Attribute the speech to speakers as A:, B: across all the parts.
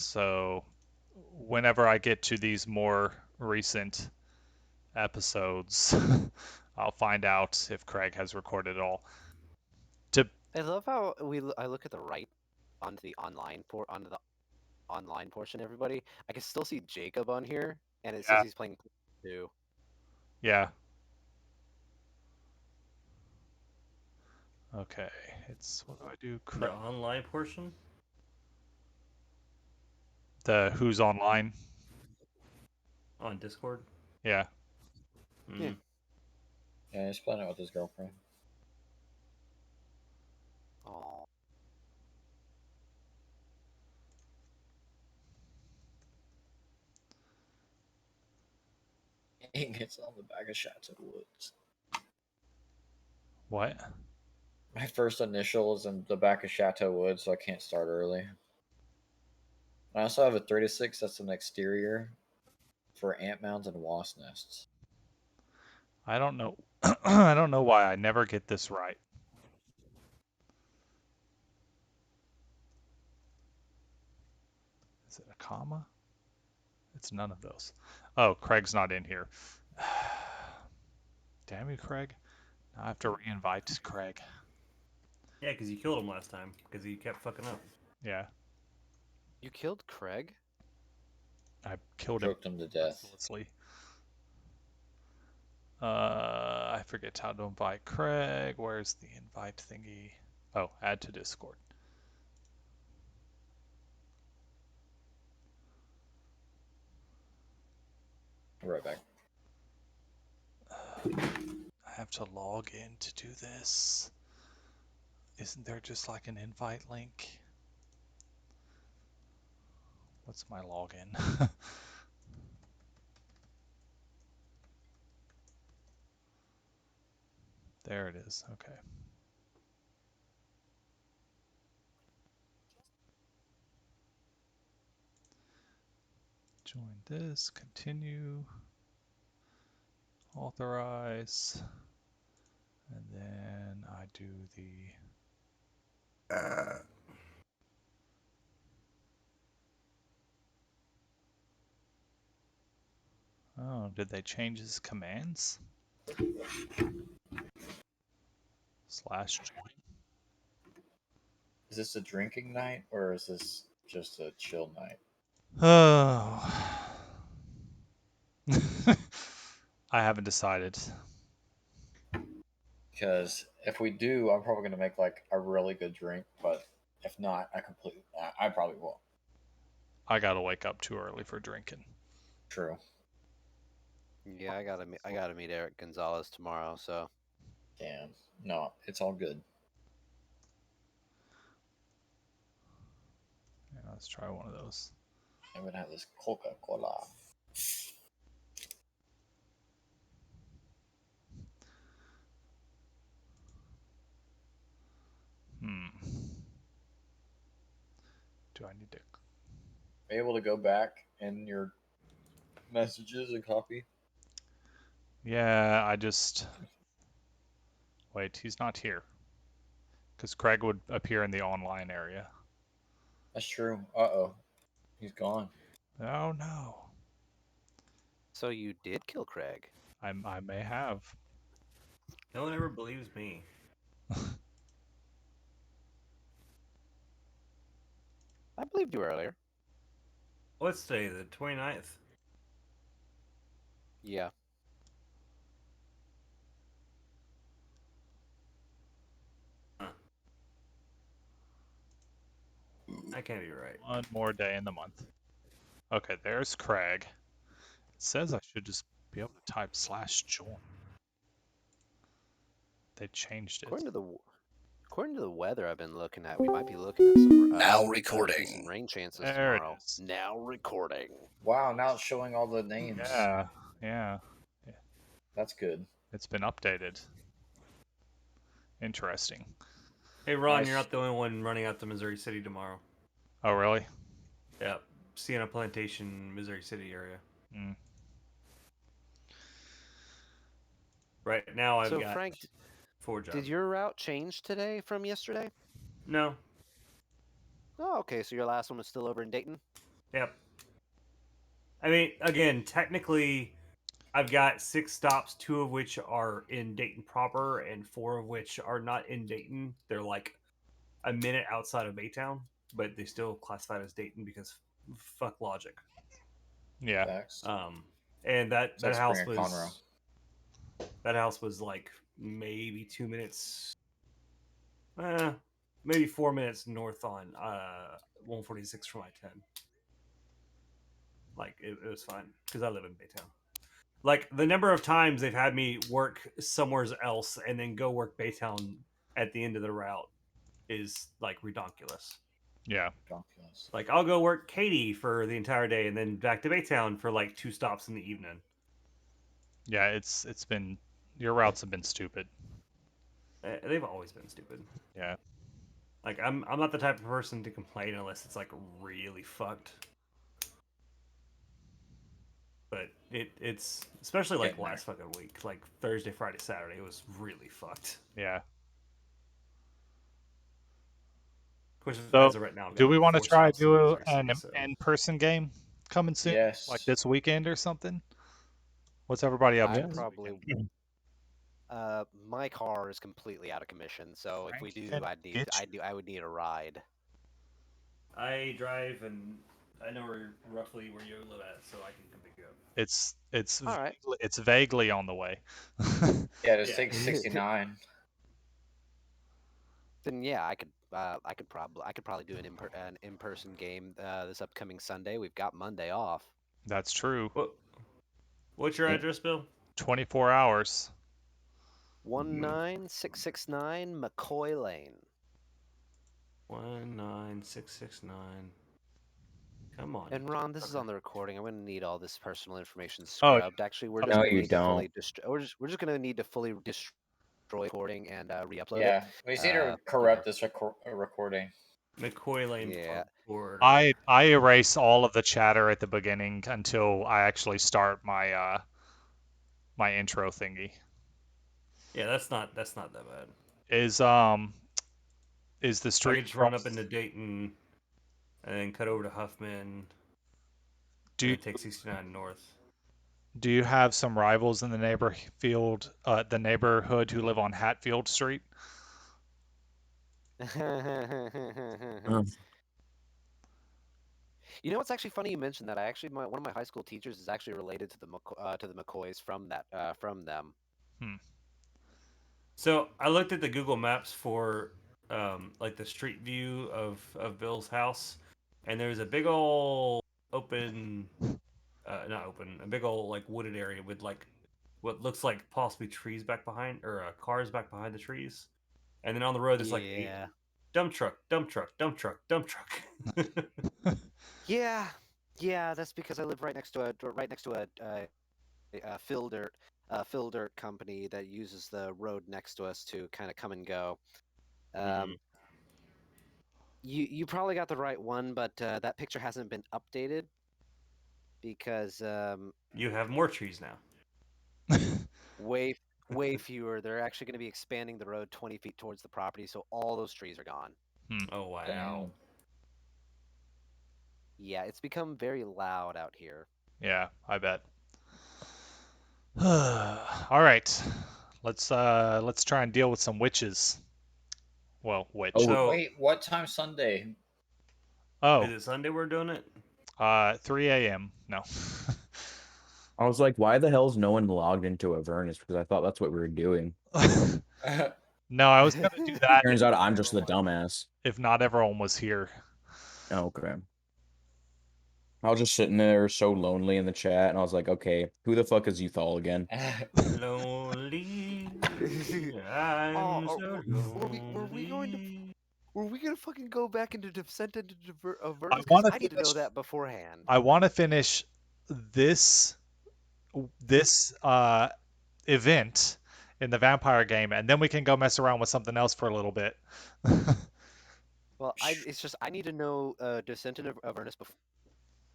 A: So whenever I get to these more recent episodes, I'll find out if Craig has recorded it all.
B: I love how I look at the right onto the online portion. Everybody, I can still see Jacob on here, and it says
A: Yeah,
B: he's playing too.
A: yeah. Okay, it's what do I do?
C: The online portion?
A: The who's online?
C: On Discord?
A: Yeah.
B: Yeah.
C: Mm.
D: Yeah, he's playing it with his girlfriend.
B: Oh,
D: He gets on the back of Chateau Woods.
A: What?
D: My first initial is in the back of Chateau Woods, so I can't start early. I also have a 36 that's an exterior for ant mounds and wasp nests.
A: I don't know. I don't know why I never get this right. Is it a comma? It's none of those. Oh, Craig's not in here. Damn you, Craig. Now I have to re-invite Craig.
C: Yeah, because you killed him last time, because he kept fucking up.
A: Yeah,
B: you killed Craig?
A: I killed him
D: Choked him to death.
A: mercilessly. I forget how to invite Craig. Where's the invite thingy? Oh, add to Discord.
D: Right back.
A: I have to log in to do this. Isn't there just like an invite link? What's my login? There it is. Okay. Join this, continue, authorize, and then I do the Oh, did they change his commands? Slash join.
D: Is this a drinking night or is this just a chill night?
A: Oh. I haven't decided.
D: Because if we do, I'm probably going to make like a really good drink, but if not, I probably won't.
A: I gotta wake up too early for drinking.
D: True.
B: Yeah, I gotta meet Eric Gonzalez tomorrow. So
D: Damn. No, it's all good.
A: Yeah, let's try one of those.
D: I'm going to have this Coca Cola.
A: Do I need to?
D: Be able to go back in your messages and copy.
A: Yeah, I just. Wait, he's not here. Because Craig would appear in the online area.
D: That's true. Uh-oh. He's gone.
A: Oh no.
B: so you did kill Craig?
A: I may have.
C: No one ever believes me.
B: I believed you earlier.
C: What's today, the 29th?
B: Yeah.
C: Huh. That can't be right.
A: One more day in the month. Okay, there's Craig. It says I should just be able to type slash join. They changed it.
B: According to the weather I've been looking at, we might be looking at some
E: Now recording.
B: decent rain chances
A: There it
B: tomorrow.
A: is.
B: Now recording.
D: Wow, now it's showing all the names.
A: Yeah, yeah.
D: That's good.
A: It's been updated. Interesting.
C: Hey, Ron,
D: Nice.
C: you're not the only one running out to Missouri City tomorrow.
A: Oh, really?
C: Yeah, Sienna Plantation, Missouri City area.
A: Mm.
C: Right now, I've
B: So
C: got
B: Frank,
C: 4 jobs.
B: did your route change today from yesterday?
C: No.
B: Oh, okay. So your last one was still over in Dayton?
C: Yep. I mean, again, technically, I've got 6 stops, 2 of which are in Dayton proper, and 4 of which are not in Dayton. They're like a minute outside of Baytown, but they still classified as Dayton because fuck logic.
A: Yeah.
D: Facts.
C: And that
D: It's like
C: house
D: Springer Conroe.
C: was like maybe 2 minutes, maybe 4 minutes north on 146 from I-10. Like it was fine because I live in Baytown. Like the number of times they've had me work somewhere else and then go work Baytown at the end of the route is like redonkulous.
A: Yeah.
D: Donkulus.
C: Like I'll go work Katy for the entire day and then back to Baytown for like 2 stops in the evening.
A: Yeah, it's been your routes have been stupid.
C: They've always been stupid.
A: Yeah.
C: Like I'm not the type of person to complain unless it's like really fucked. But it's especially like
D: Getting there.
C: last fucking week, like Thursday, Friday, Saturday, it was really fucked.
A: Yeah.
C: Of course,
A: So,
C: as of right now, I've
A: do
C: got
A: we
C: like
A: want to
C: 4
A: try
C: stops in
A: do
C: Missouri
A: an
C: City. So
A: in-person game coming soon, like
D: Yes.
A: this weekend or something? What's everybody up to
B: I
A: this
B: probably
A: weekend?
B: my car is completely out of commission, so if we
A: Frank,
B: do,
A: can get
B: I would need a ride.
C: I drive and I know roughly where you live at, so I can come pick you up.
B: All right.
A: it's vaguely on the way.
D: Yeah, the
C: Yeah.
D: 669.
B: Then yeah, I could probably do an in-person game this upcoming Sunday. We've got Monday off.
A: That's true.
C: What's your
D: Yeah.
C: address, Bill?
A: 24 hours.
B: 19669 McCoy Lane.
C: 19669. Come on.
B: And Ron, this is
C: Okay.
B: on the recording. I'm going to need all this personal information
A: Oh,
B: scrubbed. Actually, we're just
E: No,
B: going to
E: you
B: need to
E: don't.
B: fully destroy. We're just going to need to fully destroy the recording and re-upload it.
D: Yeah, we just need to
B: You
D: corrupt
B: know,
D: this recording.
C: McCoy Lane
B: yeah.
C: border.
A: I erase all of the chatter at the beginning until I actually start my my intro thingy.
C: Yeah, that's not that bad.
A: Is um is the
C: I
A: street
C: could just run up
A: cross
C: into Dayton and then cut over to Huffman
A: do
C: and
A: you,
C: then take 69 north.
A: do you have some rivals in the neighborhood who live on Hatfield Street?
E: Um,
B: You know what's actually funny? You mentioned that. One of my high school teachers is actually related to the McCoys from them.
A: Hmm.
C: So I looked at the Google Maps for like the street view of Bill's house, and there's a big old open, not open, a big old like wooded area with like what looks like possibly trees back behind or cars back behind the trees, and then on the road there's like a
B: Yeah.
C: dump truck, dump truck, dump truck, dump truck.
B: Yeah. Yeah. That's because I live right next to a fill dirt company that uses the road next to us to kind of come and go. Um, you probably got the right one, but that picture hasn't been updated because
C: You have more trees now.
B: way way fewer. They're actually going to be expanding the road 20 feet towards the property, so all those trees are gone.
C: Oh wow.
D: Damn.
B: Yeah, it's become very loud out here.
A: Yeah, I bet. All right. Let's try and deal with some witches. Well, witch.
E: oh,
C: So
D: Wait, what time Sunday?
A: Oh,
C: is it Sunday we're doing it?
A: 3 a.m. No.
E: I was like, why the hell's no one logged into Avernus? Because I thought that's what we were doing.
A: No, I was gonna do that
E: Turns out I'm just the dumbass.
A: if not everyone was here.
E: Okay. I was just sitting there so lonely in the chat, and I was like, okay, who the fuck is Uthal again?
C: Lonely. I'm
B: Oh,
C: so
B: were we going to
C: lonely.
B: were we gonna fucking go back into Descent into
A: I
B: Avernus? Because
A: want to
B: I need to know
A: finish.
B: that beforehand.
A: I want to finish this this event in the vampire game, and then we can go mess around with something else for a little bit.
B: Well, it's just I need to know Descent into Avernus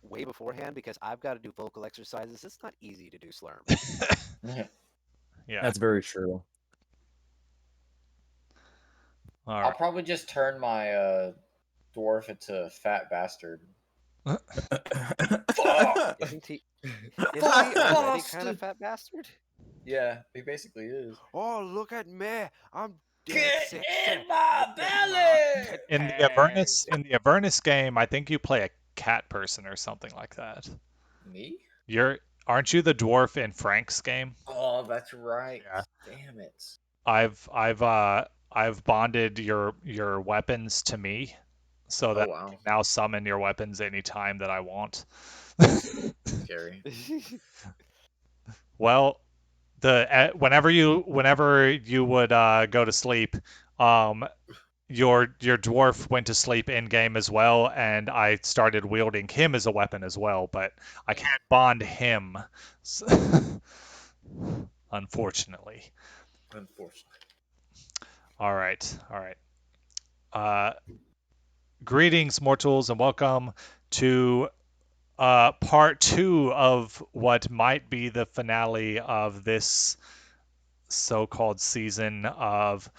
B: way beforehand because I've got to do vocal exercises. It's not easy to do Slurm.
A: Yeah.
E: That's very true.
A: All
D: I'll
A: right.
D: probably just turn my dwarf into a fat bastard.
B: Isn't he? Isn't he already kind of fat bastard?
D: Yeah, he basically is.
B: Oh, look at me! I'm dead
D: Get
B: sexy.
D: in my
B: Look at my
D: belly!
B: titties.
A: In the Avernus game, I think you play a cat person or something like that.
D: Me?
A: You're aren't you the dwarf in Frank's game?
D: Oh, that's right.
A: Yeah.
D: Damn it.
A: I've bonded your weapons to me so
D: Oh
A: that I
D: wow,
A: can now summon your weapons anytime that I want.
D: scary.
A: Well, whenever you would go to sleep, um, your dwarf went to sleep in game as well, and I started wielding him as a weapon as well, but I can't bond him, unfortunately.
D: Unfortunately.
A: All right, all right. Uh, Greetings, mortals, and welcome to part two of what might be the finale of this so-called season of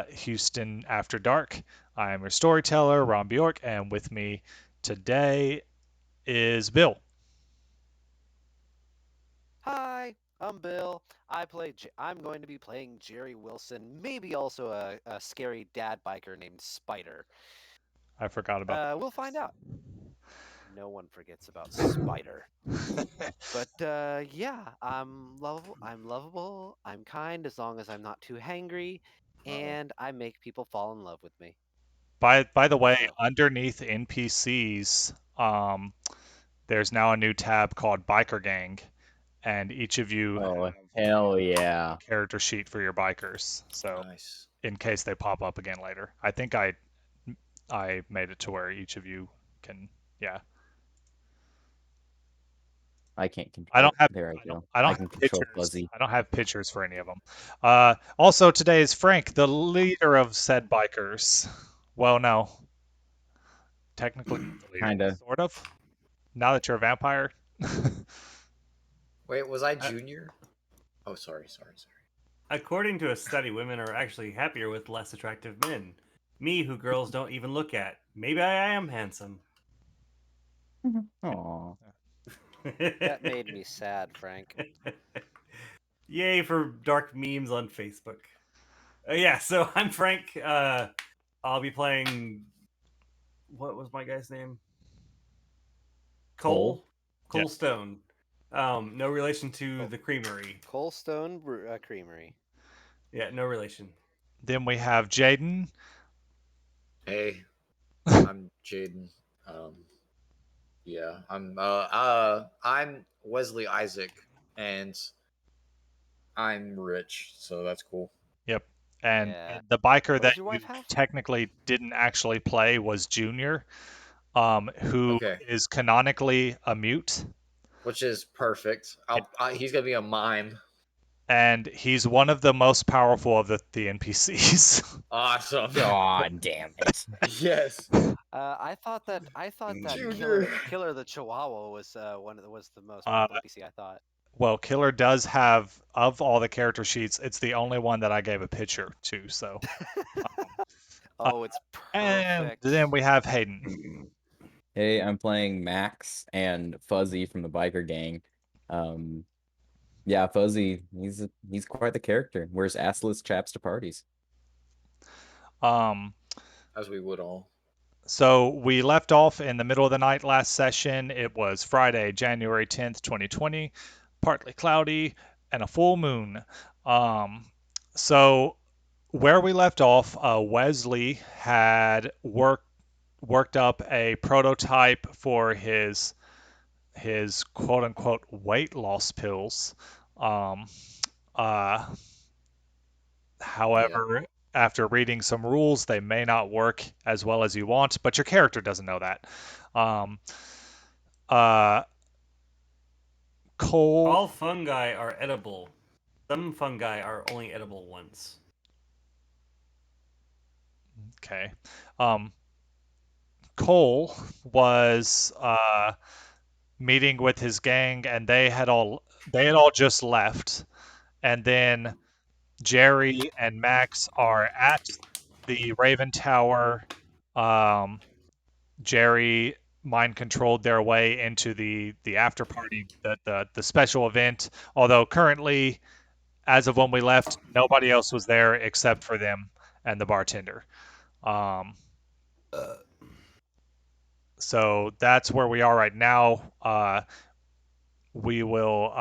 A: Houston After Dark. I am your storyteller, Ron Bjork, and with me today is Bill.
B: Hi, I'm Bill. I'm going to be playing Jerry Wilson, maybe also a scary dad biker named Spider.
A: I forgot about
B: We'll find out. No one forgets about Spider.
A: that.
B: But yeah, I'm lovable. I'm kind as long as I'm not too hangry,
D: Uh-oh.
B: and I make people fall in love with me.
A: By the way,
B: So
A: underneath NPCs, there's now a new tab called Biker Gang, and each of you
E: Oh,
A: have
E: hell
A: a
E: yeah.
A: character sheet for your bikers. So
D: Nice.
A: in case they pop up again later, I think I made it to where each of you can, yeah.
E: I can't
A: I
E: control.
A: don't have
E: There I go.
A: I don't
E: I
A: have
E: can control
A: pictures.
E: Fuzzy.
A: I don't have pictures for any of them. Also today is Frank, the leader of said bikers. Well, no, technically not the leader,
E: Kinda.
A: sort of. Now that you're a vampire.
D: Wait, was I
C: Uh,
D: junior? Oh, sorry.
C: According to a study, women are actually happier with less attractive men. Me, who girls don't even look at. Maybe I am handsome.
E: Aw.
B: that made me sad, Frank.
C: Yay for dark memes on Facebook. Yeah, so I'm Frank. I'll be playing. What was my guy's name?
E: Cole?
C: Cole
A: Yes.
C: Stone. No relation to
B: Oh.
C: the Creamery.
B: Coldstone Creamery.
C: Yeah, no relation.
A: Then we have Jaden.
D: Hey, I'm Jaden. Um, yeah, I'm Wesley Isaac, and I'm rich, so that's cool.
A: Yep. And
B: Yeah.
A: the biker
B: What
A: that
B: does your
A: you
B: wife have?
A: technically didn't actually play was Junior, who
D: Okay,
A: is canonically a mute.
D: which is perfect. He's gonna be a mime.
A: And he's one of the most powerful of the NPCs.
D: Awesome.
E: God damn it.
D: Yes,
B: I thought that
D: Junior.
B: Killer the Chihuahua was was the most
A: uh,
B: powerful NPC. I thought.
A: well, Killer does have, of all the character sheets, it's the only one that I gave a picture to. So, um, uh,
B: Oh, it's
A: and
B: perfect.
A: then we have Hayden.
E: Hey, I'm playing Max and Fuzzy from the biker gang. Um, yeah, Fuzzy, he's quite the character. Wears assless chaps to parties.
A: Um,
D: As we would all.
A: so we left off in the middle of the night last session. It was Friday, January 10th, 2020, partly cloudy and a full moon. Um, so where we left off, Wesley had worked up a prototype for his quote unquote weight loss pills. Um, uh,
D: Yeah.
A: However, after reading some rules, they may not work as well as you want, but your character doesn't know that. Um, uh, Cole,
C: All fungi are edible. Some fungi are only edible once.
A: okay. Cole was meeting with his gang, and they had all just left, and then Jerry and Max are at the Raven Tower. Um, Jerry mind controlled their way into the after party, the special event. Although currently, as of when we left, nobody else was there except for them and the bartender. Um, so that's where we are right now. We will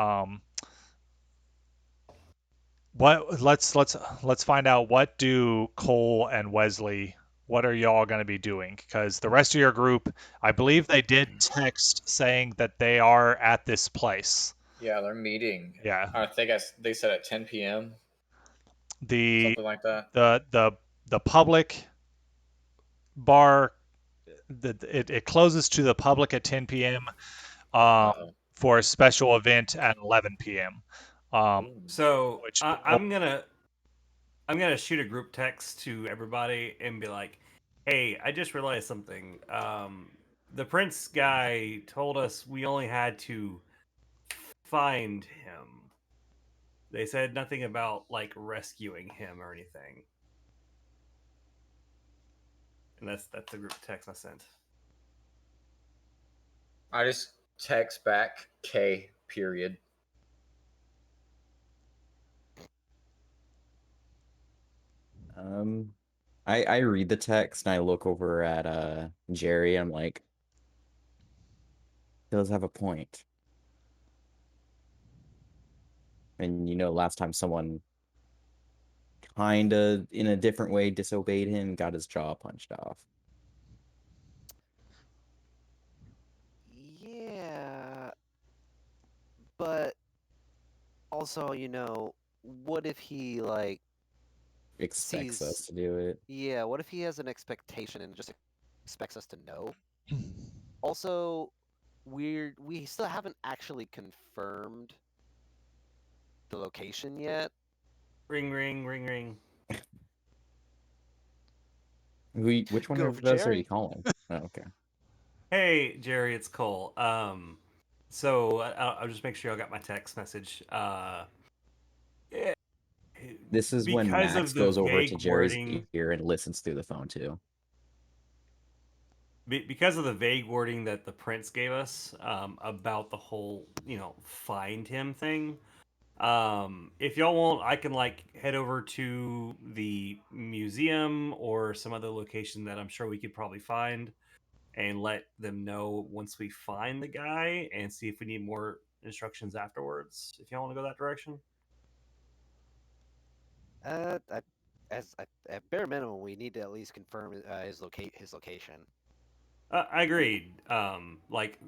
A: what let's find out, what do Cole and Wesley, what are y'all going to be doing? Because the rest of your group, I believe they did text saying that they are at this place.
D: Yeah, they're meeting.
A: Yeah.
D: I think they said at 10 p.m.
A: The
D: something like that.
A: the the the public bar, it closes to the public at 10 p.m.
D: Uh-oh.
A: For a special event at 11 p.m.
D: Ooh.
C: So
A: Which
C: I'm gonna shoot a group text to everybody and be like, "Hey, I just realized something. The Prince guy told us we only had to find him. They said nothing about like rescuing him or anything." And that's the group text I sent.
D: I just text back K period.
E: Um, I read the text and I look over at Jerry. I'm like, he does have a point. And last time someone kind of in a different way disobeyed him, got his jaw punched off.
B: Yeah, but also, what if he like
E: Expects us
B: sees?
E: to do it.
B: Yeah, what if he has an expectation and just expects us to know? Also, we still haven't actually confirmed the location yet.
C: Ring, ring, ring, ring.
E: Which one
B: Go for
E: of us are you
B: Jerry.
E: calling? Oh, okay.
C: Hey, Jerry, it's Cole. So I'll just make sure I got my text message. Yeah,
E: This is when
C: because
E: Max
C: of the
E: goes over to
C: vague
E: Jerry's
C: wording,
E: ear and listens through the phone too.
C: because of the vague wording that the prince gave us about the whole, find him thing. If y'all want, I can like head over to the museum or some other location that I'm sure we could probably find and let them know once we find the guy and see if we need more instructions afterwards. If y'all want to go that direction.
B: I, at bare minimum, we need to at least confirm his location.
C: I agreed. Like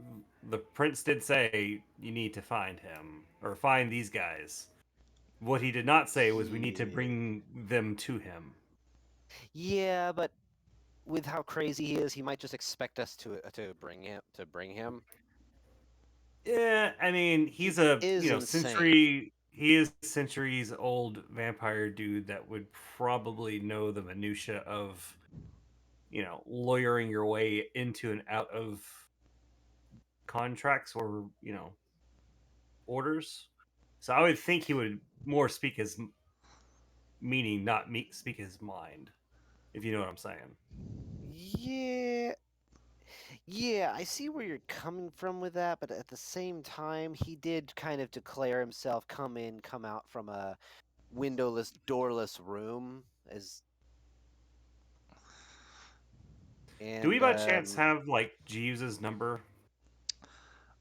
C: the prince did say, you need to find him or find these guys. What he did not say was we need to
B: Yeah,
C: bring them to him.
B: yeah, but with how crazy he is, he might just expect us to bring him.
C: Yeah, I mean,
B: He
C: he's a
B: is insane.
C: he is centuries old vampire dude that would probably know the minutia of lawyering your way into and out of contracts or orders. So I would think he would more speak his meaning, not speak his mind, if you know what I'm saying.
B: Yeah, yeah, I see where you're coming from with that, but at the same time, he did kind of declare himself come in, come out from a windowless, doorless room as
C: Do we
B: and
C: by chance have like Jeeves's number?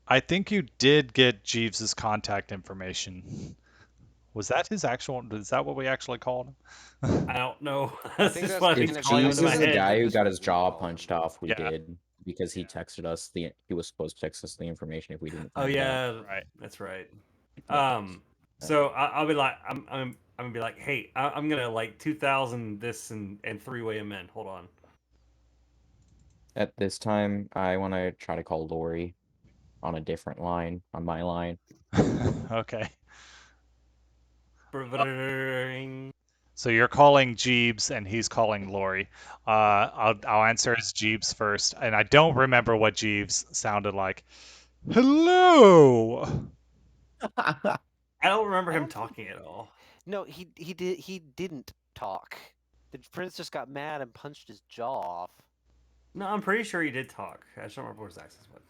A: I think you did get Jeeves's contact information. Was that his actual? Is that what we actually called him?
C: I don't know.
B: I
C: That's
B: think
C: just
B: that's
C: what
E: If
C: keeps
B: technically
C: calling
B: what
C: into
E: Jeeves
C: my
E: is
B: I
E: the
C: head.
E: guy
B: think
E: who
B: that's
E: got
B: what
E: his
B: we
E: jaw
B: called
E: punched
B: him.
E: off, we
A: Yeah.
E: did because he texted us he was supposed to text us the information if we didn't
C: Oh
E: find out.
C: yeah,
A: Right.
C: that's right.
E: Yeah.
C: So I'll be like, I'm gonna be like, hey, I'm gonna like 2,000 this and three-way him in. Hold on.
E: At this time, I want to try to call Lori on a different line, on my line.
A: Okay. Uh,
C: Bring.
A: So you're calling Jeeves and he's calling Lori. I'll answer as Jeeves first, and I don't remember what Jeeves sounded like. Hello.
C: I don't remember
B: I
C: him
B: don't think
C: talking at all.
B: no, he didn't talk. The prince just got mad and punched his jaw off.
C: No, I'm pretty sure he did talk. I just don't remember what his accent was.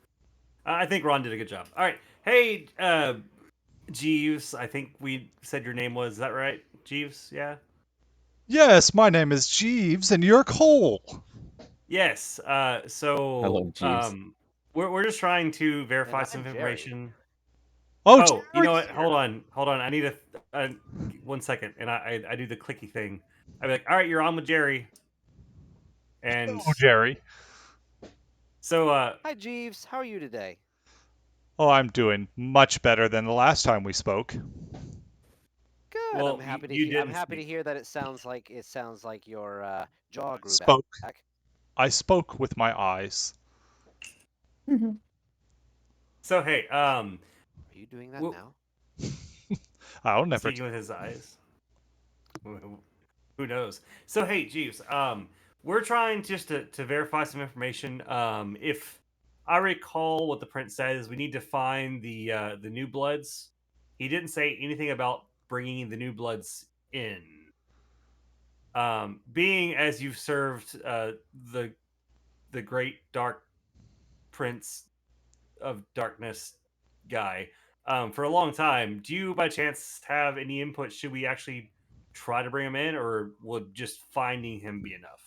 C: I think Ron did a good job. All right. Hey, Jeeves. I think we said your name was. Is that right? Jeeves? Yeah.
A: Yes, my name is Jeeves, and you're Cole.
C: Yes.
E: I love Jeeves.
C: We're just trying to
B: And
C: verify
B: I'm
C: some
B: Jerry.
C: information.
A: Oh,
C: Oh, you know
A: Jerry!
C: what? Hold on. I need a 1 second, and I do the clicky thing. I be like, all right, you're on with Jerry, and
A: Oh, Jerry.
C: so
B: Hi, Jeeves. How are you today?
A: Oh, I'm doing much better than the last time we spoke.
B: Good. I'm
C: well,
B: happy to
C: you
B: hear. I'm
C: didn't
B: happy to
C: speak.
B: hear that it sounds like your jaw
A: I
B: grew
A: spoke.
B: back.
A: I spoke with my eyes.
C: So hey,
B: Are you doing that
C: w-
B: now?
A: I'll never
C: speaking
A: tell.
C: with his eyes. Who knows? So hey, Jeeves, we're trying just to verify some information. If I recall what the prince says, we need to find the new bloods. He didn't say anything about bringing the new bloods in. Being as you've served the great dark prince of darkness guy for a long time, do you by chance have any input? Should we actually try to bring him in, or would just finding him be enough?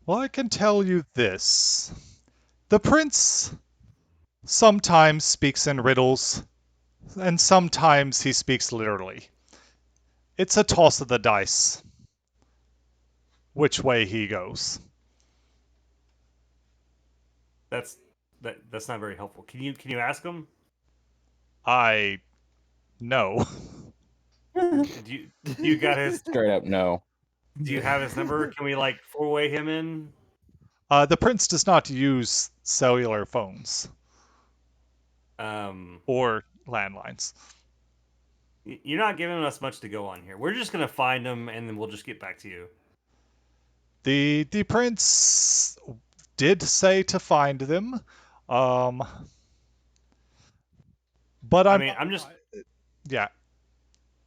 A: Well, I can tell you this. The prince sometimes speaks in riddles, and sometimes he speaks literally. It's a toss of the dice which way he goes.
C: That's that's not very helpful. Can you ask him?
A: I know.
C: Do you got his
E: Straight up no.
C: do you have his number? Can we like four-way him in?
A: The prince does not use cellular phones
C: Um,
A: or landlines.
C: you're not giving us much to go on here. We're just gonna find him and then we'll just get back to you.
A: The prince did say to find them, um, but
C: I
A: I'm
C: mean,
A: not. Yeah,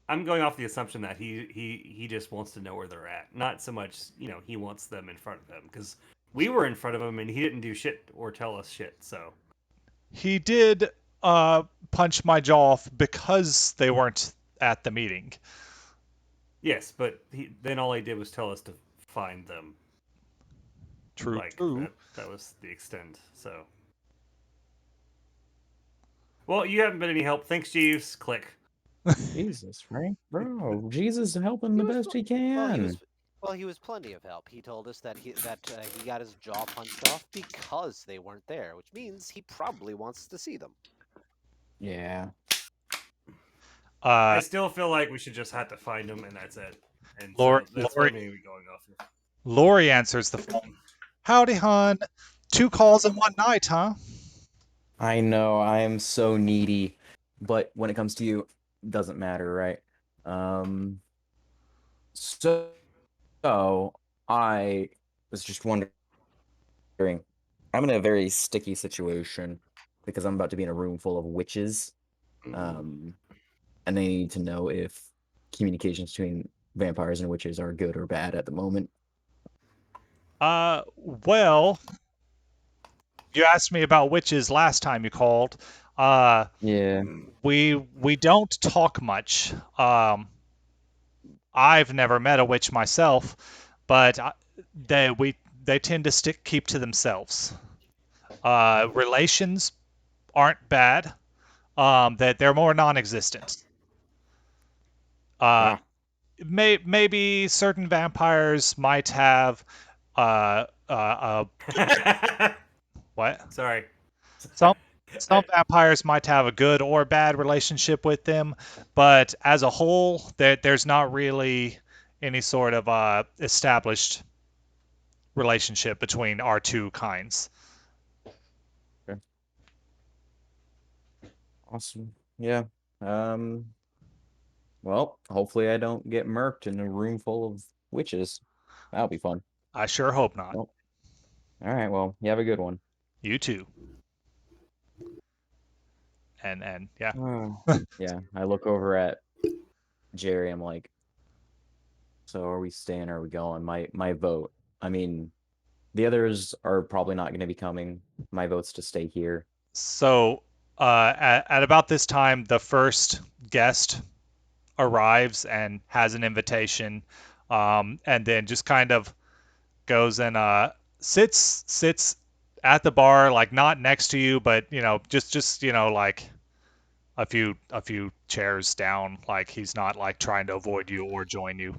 C: I'm going off the assumption that he just wants to know where they're at, not so much he wants them in front of him because we were in front of him and he didn't do shit or tell us shit. So
A: he did punch my jaw off because they weren't at the meeting.
C: yes, but then all he did was tell us to find them.
A: True,
C: Like
A: true.
C: that was the extent. So well, you haven't been any help. Thanks, Jeeves. Click.
E: Jesus, Frank, bro. Jesus is helping
B: He
E: the
B: was
E: best
B: pl-
E: he
B: well. He
E: can.
B: was well. He was plenty of help. He told us that he got his jaw punched off because they weren't there, which means he probably wants to see them.
E: Yeah.
C: I
A: Uh,
C: still feel like we should just have to find him and that's it. And
A: Lori,
C: so that's what
A: Lori,
C: I'm going to be going off of.
A: Lori answers the phone. Howdy, hon. 2 calls in one night, huh?
E: I know I am so needy, but when it comes to you, doesn't matter, right? Um, so I was just wondering, I'm in a very sticky situation because I'm about to be in a room full of witches. Um, and they need to know if communications between vampires and witches are good or bad at the moment.
A: Well, you asked me about witches last time you called. Uh,
E: Yeah.
A: we don't talk much. I've never met a witch myself, but they tend to keep to themselves. Relations aren't bad. That they're more non-existent. Uh,
E: Ah,
A: maybe certain vampires might have a what?
C: Sorry.
A: Some some vampires might have a good or bad relationship with them, but as a whole, there's not really any sort of established relationship between our two kinds.
E: okay. Awesome. Yeah. Um, well, hopefully I don't get murked in a room full of witches. That'll be fun.
A: I sure hope not.
E: Well, all right. Well, you have a good one.
A: You too. And yeah.
E: Oh. Yeah, I look over at Jerry. I'm like, so are we staying or are we going? My vote. I mean, The others are probably not going to be coming. My vote's to stay here.
A: So at about this time, the first guest arrives and has an invitation, and then just kind of goes and sits at the bar, like not next to you, but just like a few chairs down, like he's not like trying to avoid you or join you,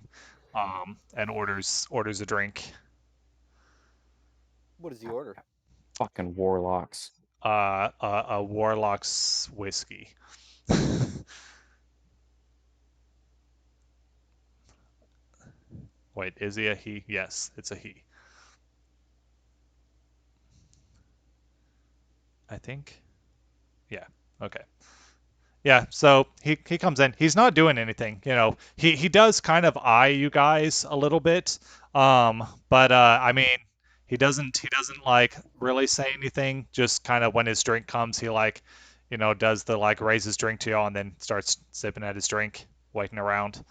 A: and orders a drink.
B: What does he order?
E: Fucking warlocks.
A: A Warlock's whiskey. Wait, is he a he? Yes, it's a he. I think. Yeah. Okay. Yeah, so he comes in. He's not doing anything. He does kind of eye you guys a little bit. But I mean, he doesn't like really say anything. Just kind of when his drink comes, he like, does the like raise his drink to y'all and then starts sipping at his drink, waiting around.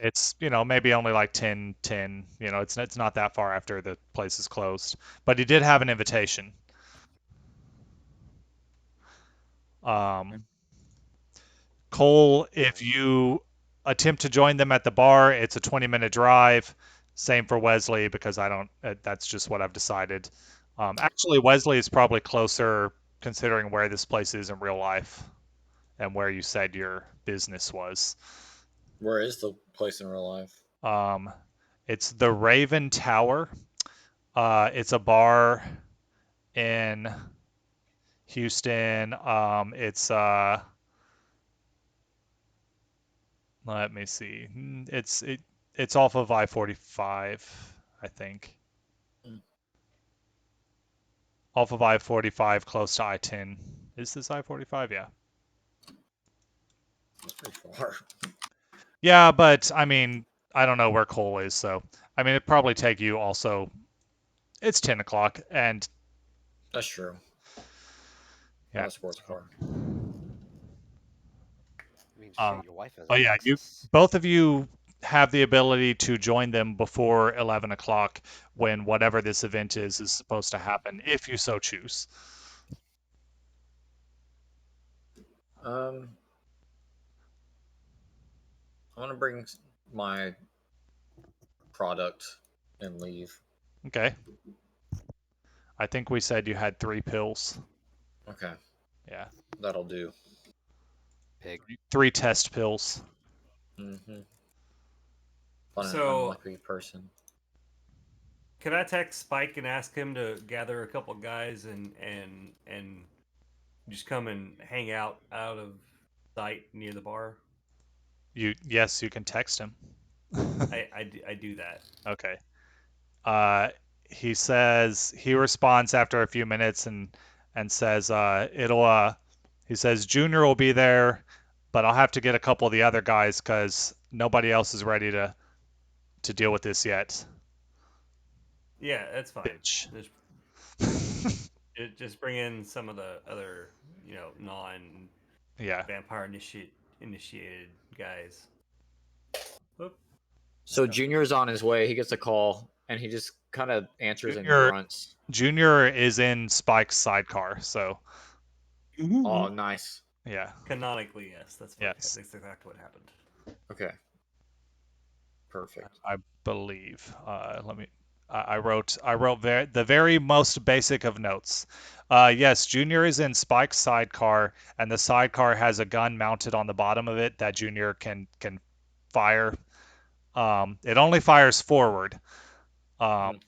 A: It's maybe only like 10:10. It's not that far after the place is closed. But he did have an invitation. Um, Cole, if you attempt to join them at the bar, it's a 20-minute drive. Same for Wesley because I don't. That's just what I've decided. Actually, Wesley is probably closer considering where this place is in real life and where you said your business was.
D: Where is the place in real life?
A: Um, it's the Raven Tower. It's a bar in Houston. Let me see. It's off of I-45, I think.
D: Mm,
A: Off of I-45, close to I-10. Is this I-45? Yeah.
D: that's pretty far.
A: Yeah, but I mean, I don't know where Cole is, so I mean, it'd probably take you also. It's 10 o'clock, and
D: That's true. I
A: yeah.
D: have a sports
A: So,
D: car.
B: I mean,
A: um,
B: shit, your wife has a
A: but yeah, you
B: Lexus.
A: both of you have the ability to join them before 11 o'clock when whatever this event is supposed to happen, if you so choose.
D: Um, I want to bring my product and leave.
A: Okay. I think we said you had 3 pills.
D: Okay,
A: Yeah.
D: that'll do.
B: Pig.
A: Three test pills.
D: Mm-hmm. On an
C: So
D: unlucky person.
C: can I text Spike and ask him to gather a couple guys and just come and hang out of sight near the bar?
A: Yes, you can text him.
C: I do that.
A: Okay. Uh, he responds after a few minutes and says he says Junior will be there, but I'll have to get a couple of the other guys because nobody else is ready to deal with this yet.
C: Yeah, that's fine.
A: Bitch.
C: Just just bring in some of the other non
A: Yeah.
C: vampire initiated guys. Oop,
D: So
C: no.
D: Junior's on his way. He gets a call, and he just kind of answers and
A: Junior
D: grunts.
A: Junior is in Spike's sidecar, so
D: Oh, nice.
A: yeah.
C: Canonically, yes,
A: Yes.
C: that's exactly what happened.
D: Okay, perfect.
A: I believe. Let me. I wrote the very most basic of notes. Yes, Junior is in Spike's sidecar, and the sidecar has a gun mounted on the bottom of it that Junior can fire. It only fires forward. Um,
D: Mm.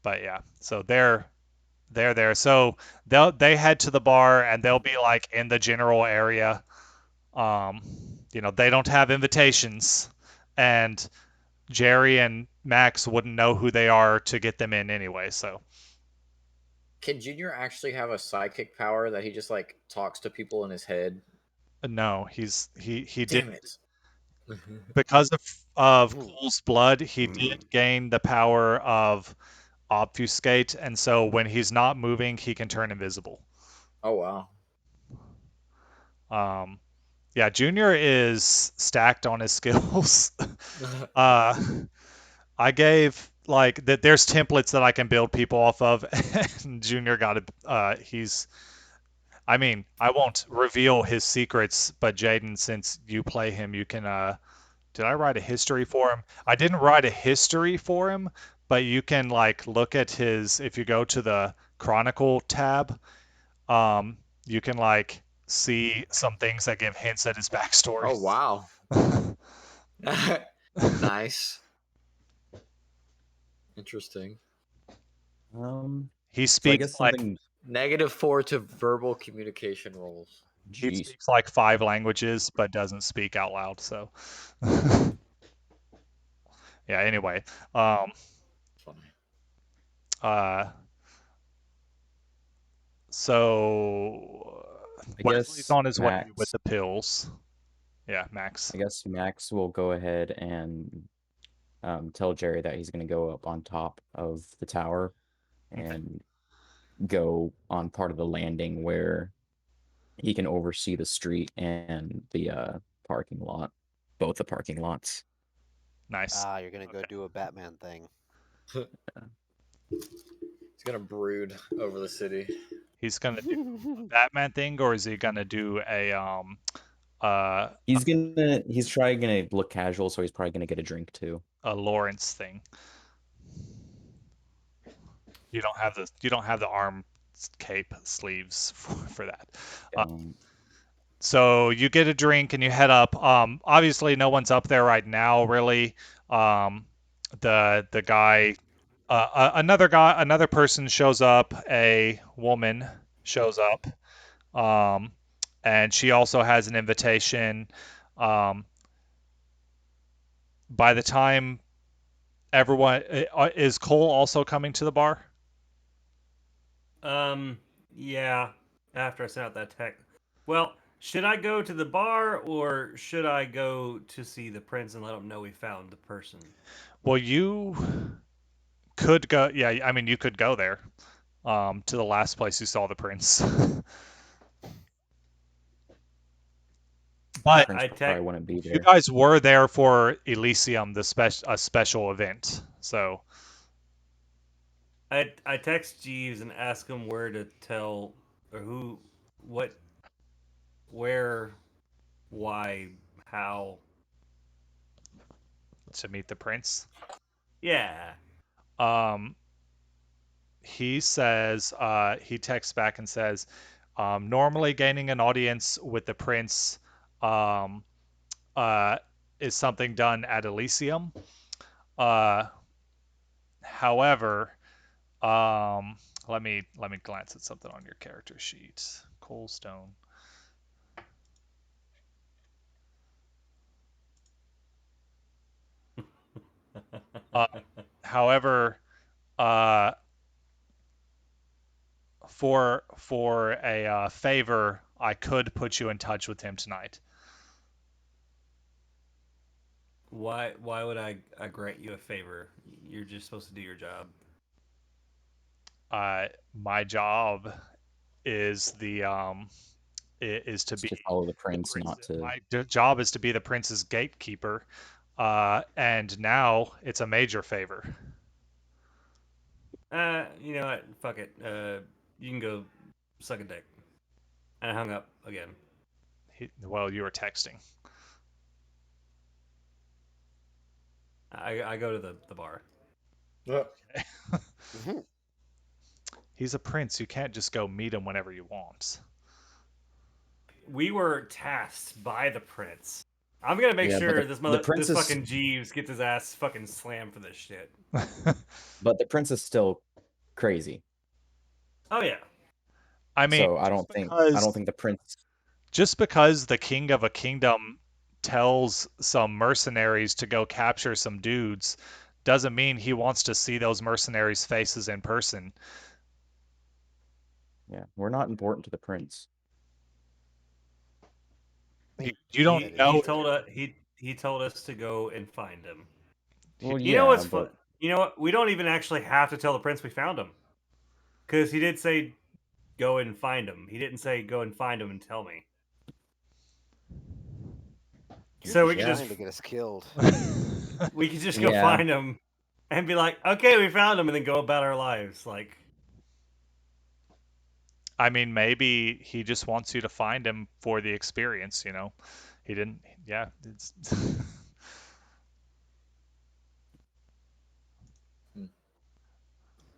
A: but yeah, so they're there. So they head to the bar and they'll be like in the general area. Um, they don't have invitations, and Jerry and Max wouldn't know who they are to get them in anyway. So
D: Can Junior actually have a psychic power that he just like talks to people in his head?
A: no, he did
D: Damn it.
A: because of
B: Ooh.
A: Cole's blood. He did gain the power of obfuscate, and so when he's not moving, he can turn invisible.
D: Oh wow.
A: Um, yeah, Junior is stacked on his skills. uh, I gave like that there's templates that I can build people off of. And Junior got he's I mean, I won't reveal his secrets, but Jaden, since you play him, you can did I write a history for him? I didn't write a history for him, but you can like look at his if you go to the Chronicle tab, um you can like see some things that give hints at his backstory.
D: Oh wow. Nice. Interesting.
A: He
E: So I
A: speaks
E: guess
A: like
E: something.
D: -4 to verbal communication rolls.
A: he
E: Jeez.
A: speaks like 5 languages, but doesn't speak out loud. So, yeah. Anyway, um,
D: Funny.
A: uh, so
E: I
A: Wesley's
E: guess
A: on his way with
E: Max.
A: the pills. Yeah, Max.
E: I guess Max will go ahead and tell Jerry that he's going to go up on top of the tower
A: Okay.
E: and go on part of the landing where he can oversee the street and the parking lot, both the parking lots.
A: Nice.
B: You're gonna go
A: Okay.
B: do a Batman thing.
D: He's gonna brood over the city.
A: He's gonna do a Batman thing, or is he gonna do uh
E: He's probably gonna look casual, so he's probably gonna get a drink too.
A: a Lawrence thing? You don't have the arm cape sleeves for that. Uh,
E: Um,
A: So you get a drink and you head up. Obviously, no one's up there right now, really. Um, the guy, another person shows up. A woman shows up, um, and she also has an invitation. Um, by the time everyone is Cole also coming to the bar?
C: Yeah. After I sent out that text. Well, should I go to the bar or should I go to see the prince and let him know we found the person?
A: Well, you could go. Yeah, I mean, you could go there. To the last place you saw the prince. But
E: Prince
C: I
E: probably
C: text.
E: wouldn't be
A: you
E: there.
A: guys were there for Elysium, a special event. So
C: I text Jeeves and ask him where to tell or who, what, where, why, how.
A: to meet the prince,
C: Yeah.
A: um, he says he texts back and says, normally gaining an audience with the prince um, uh, is something done at Elysium. Uh, however, let me glance at something on your character sheet. Coalstone. Uh, however, uh, for a favor, I could put you in touch with him tonight.
C: Why would I grant you a favor? You're just supposed to do your job.
A: My job is is to
E: Just
A: be
E: to follow the
A: the
E: prince,
A: prince.
E: not to.
A: My job is to be the prince's gatekeeper, and now it's a major favor.
C: You know what? Fuck it. You can go suck a dick. And I hung up again.
A: Well, you were texting.
C: I go to the bar.
A: He's a prince. You can't just go meet him whenever you want.
C: We were tasked by the prince. I'm gonna make
E: Yeah, but
C: sure
E: the prince
C: this
E: is,
C: fucking Jeeves gets his ass fucking slammed for this shit.
E: but the prince is still crazy.
C: Oh yeah.
A: I mean,
E: So I don't think the prince.
A: just because the king of a kingdom tells some mercenaries to go capture some dudes doesn't mean he wants to see those mercenaries' faces in person.
E: Yeah, we're not important to the prince.
A: You don't
C: He
A: know.
C: told us he told us to go and find him.
E: Well,
C: You know
E: yeah,
C: what's fun?
E: but
C: You know what? We don't even actually have to tell the prince we found him, because he did say go and find him. He didn't say go and find him and tell me.
B: You're
C: So
B: just
C: we could
B: trying
C: just
B: to get us killed.
C: we could just go
E: Yeah.
C: find him and be like, okay, we found him, and then go about our lives. Like,
A: I mean, maybe he just wants you to find him for the experience, He didn't, yeah. It's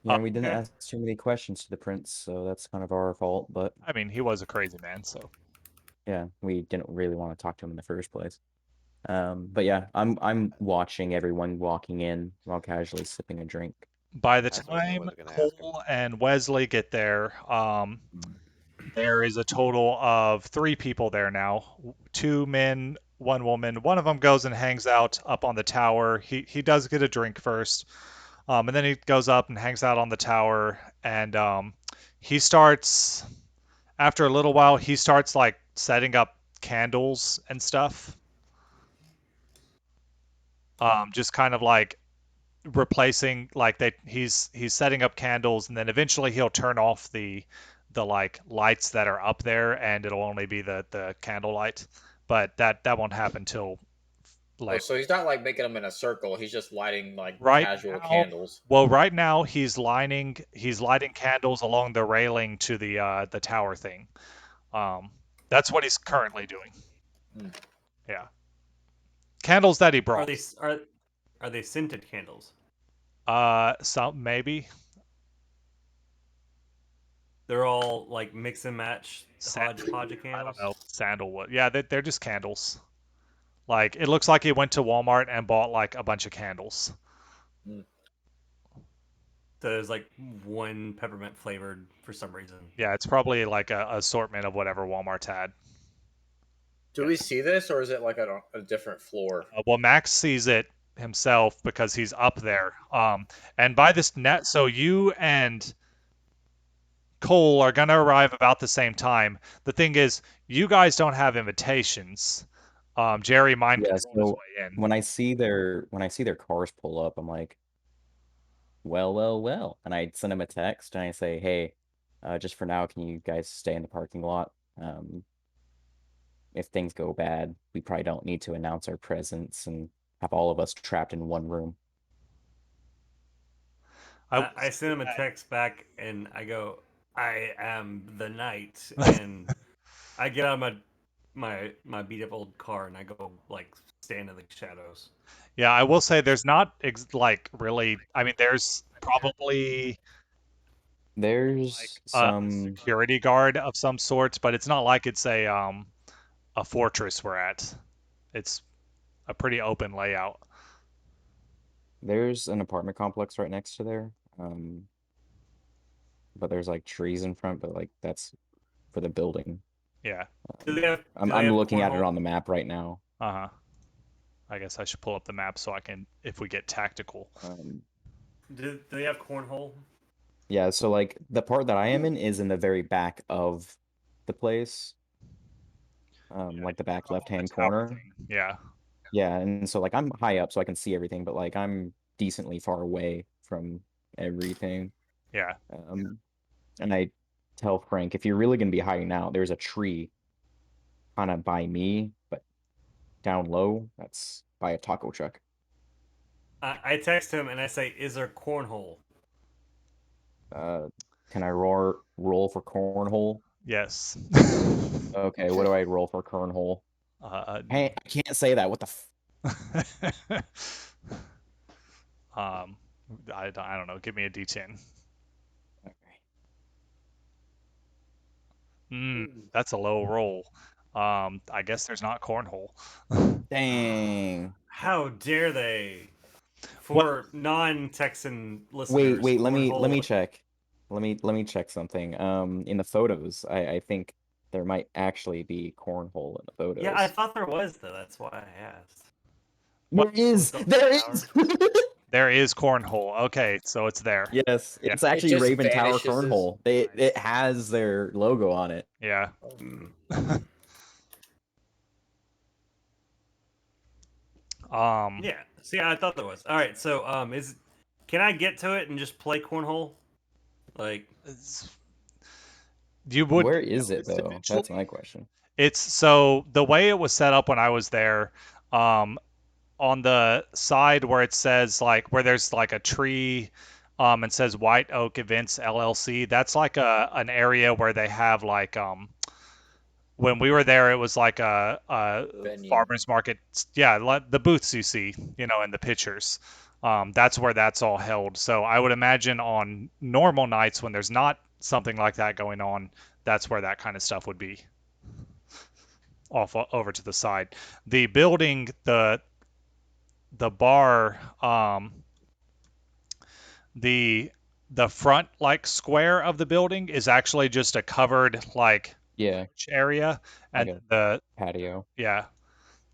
E: Yeah, we didn't
C: okay.
E: ask too many questions to the prince, so that's kind of our fault. But
A: I mean, he was a crazy man, so.
E: yeah, we didn't really want to talk to him in the first place. But yeah, I'm watching everyone walking in while casually sipping a drink.
A: By the
B: That's what I
A: time
B: was going to ask him.
A: Cole and Wesley get there, there is a total of 3 people there now. 2 men, 1 woman. One of them goes and hangs out up on the tower. He does get a drink first, and then he goes up and hangs out on the tower. And he starts after a little while. He starts like setting up candles and stuff. Just kind of like replacing like he's setting up candles, and then eventually he'll turn off the like lights that are up there, and it'll only be the candle light, but that won't happen till
D: Oh,
A: later.
D: so he's not like making them in a circle. He's just lighting like
A: right
D: casual
A: now
D: candles.
A: right now he's lighting candles along the railing to the tower thing. um that's what he's currently doing.
D: Hmm.
A: Yeah, candles that he
C: Are
A: brought.
C: they are they scented candles?
A: Some maybe
C: They're all like mix and match hodgepodge of
A: I don't
C: candles.
A: know, sandalwood. Yeah, they're just candles. Like it looks like he went to Walmart and bought like a bunch of candles.
D: Hmm.
C: So there's like one peppermint flavored for some reason.
A: Yeah, it's probably like a assortment of whatever Walmart's had.
D: Do
A: Yeah.
D: we see this, or is it like a different floor?
A: Well, Max sees it himself because he's up there. And by this net, so you and Cole are gonna arrive about the same time. The thing is, you guys don't have invitations. Jerry mind
E: Yeah,
A: controlled his
E: so
A: way in.
E: when I see their cars pull up, I'm like, well, well, well. And I send him a text and I say, hey, just for now, can you guys stay in the parking lot? If things go bad, we probably don't need to announce our presence and have all of us trapped in one room.
A: I will
C: I
A: say
C: send him a
A: that.
C: text back and I go, I am the knight, and I get out of my beat up old car and I go like stand in the shadows.
A: Yeah, I will say there's not like really. I mean, there's probably like
E: There's
A: a
E: some
A: security guard of some sort, but it's not like it's a fortress we're at. It's a pretty open layout.
E: there's an apartment complex right next to there. But there's like trees in front, but like that's for the building.
A: Yeah.
C: Do
E: Um,
C: they have
E: I'm
C: do they
E: I'm
C: have
E: looking at it
C: cornhole?
E: on the map right now.
A: Uh-huh. I guess I should pull up the map so I can, if we get tactical.
E: Um,
C: Do they have cornhole?
E: yeah, so like the part that I am in is in the very back of the place,
A: Yeah,
E: like the
A: you're
E: back
A: up on the
E: left-hand
A: tower
E: corner.
A: thing. Yeah.
E: Yeah, and so like I'm high up so I can see everything, but like I'm decently far away from everything.
A: Yeah.
E: Um, and I tell Frank, if you're really gonna be hiding out, there's a tree kind of by me, but down low, that's by a taco truck.
C: I text him and I say, "Is there cornhole?"
E: Uh, can I roll for cornhole?
A: Yes.
E: Okay, what do I roll for cornhole?
A: uh,
E: Hey, I can't say that. What the f
A: um, I don't know. Give me a D10.
E: Okay.
A: That's a low roll. I guess there's not cornhole.
E: Dang.
C: How dare they?
A: Well,
C: For non-Texan
E: Wait,
C: listeners,
E: wait, let me
C: cornhole.
E: check. Let me check something. In the photos, I think there might actually be cornhole in the
C: Yeah, I
E: photos.
C: thought there was though. That's why I asked.
A: well,
E: There is!
C: Was up
E: There
C: the
E: is!
C: tower?
A: there is cornhole. Okay, so it's there.
E: Yes,
A: Yeah.
E: it's
D: It
E: actually
D: just
E: Raven Tower
D: vanishes.
E: cornhole. It has their logo on it.
A: Yeah.
C: Mm.
A: Um,
C: Yeah. See, I thought there was. All right. So, can I get to it and just play cornhole? Like,
A: it's- you would
E: Where
A: be
E: is it
A: noticed
E: though? That's my
A: eventually.
E: question.
A: It's so the way it was set up when I was there. Um, on the side where it says like where there's like a tree and says White Oak Events LLC, that's like an area where they have like when we were there it was like a
D: Venue.
A: farmers market, yeah, the booths you see, in the pictures. That's where that's all held. So I would imagine on normal nights when there's not something like that going on, that's where that kind of stuff would be off over to the side. The building, the bar, the the front like square of the building is actually just a covered like
E: Yeah,
A: area,
E: like
A: and
E: a
A: the
E: patio.
A: yeah,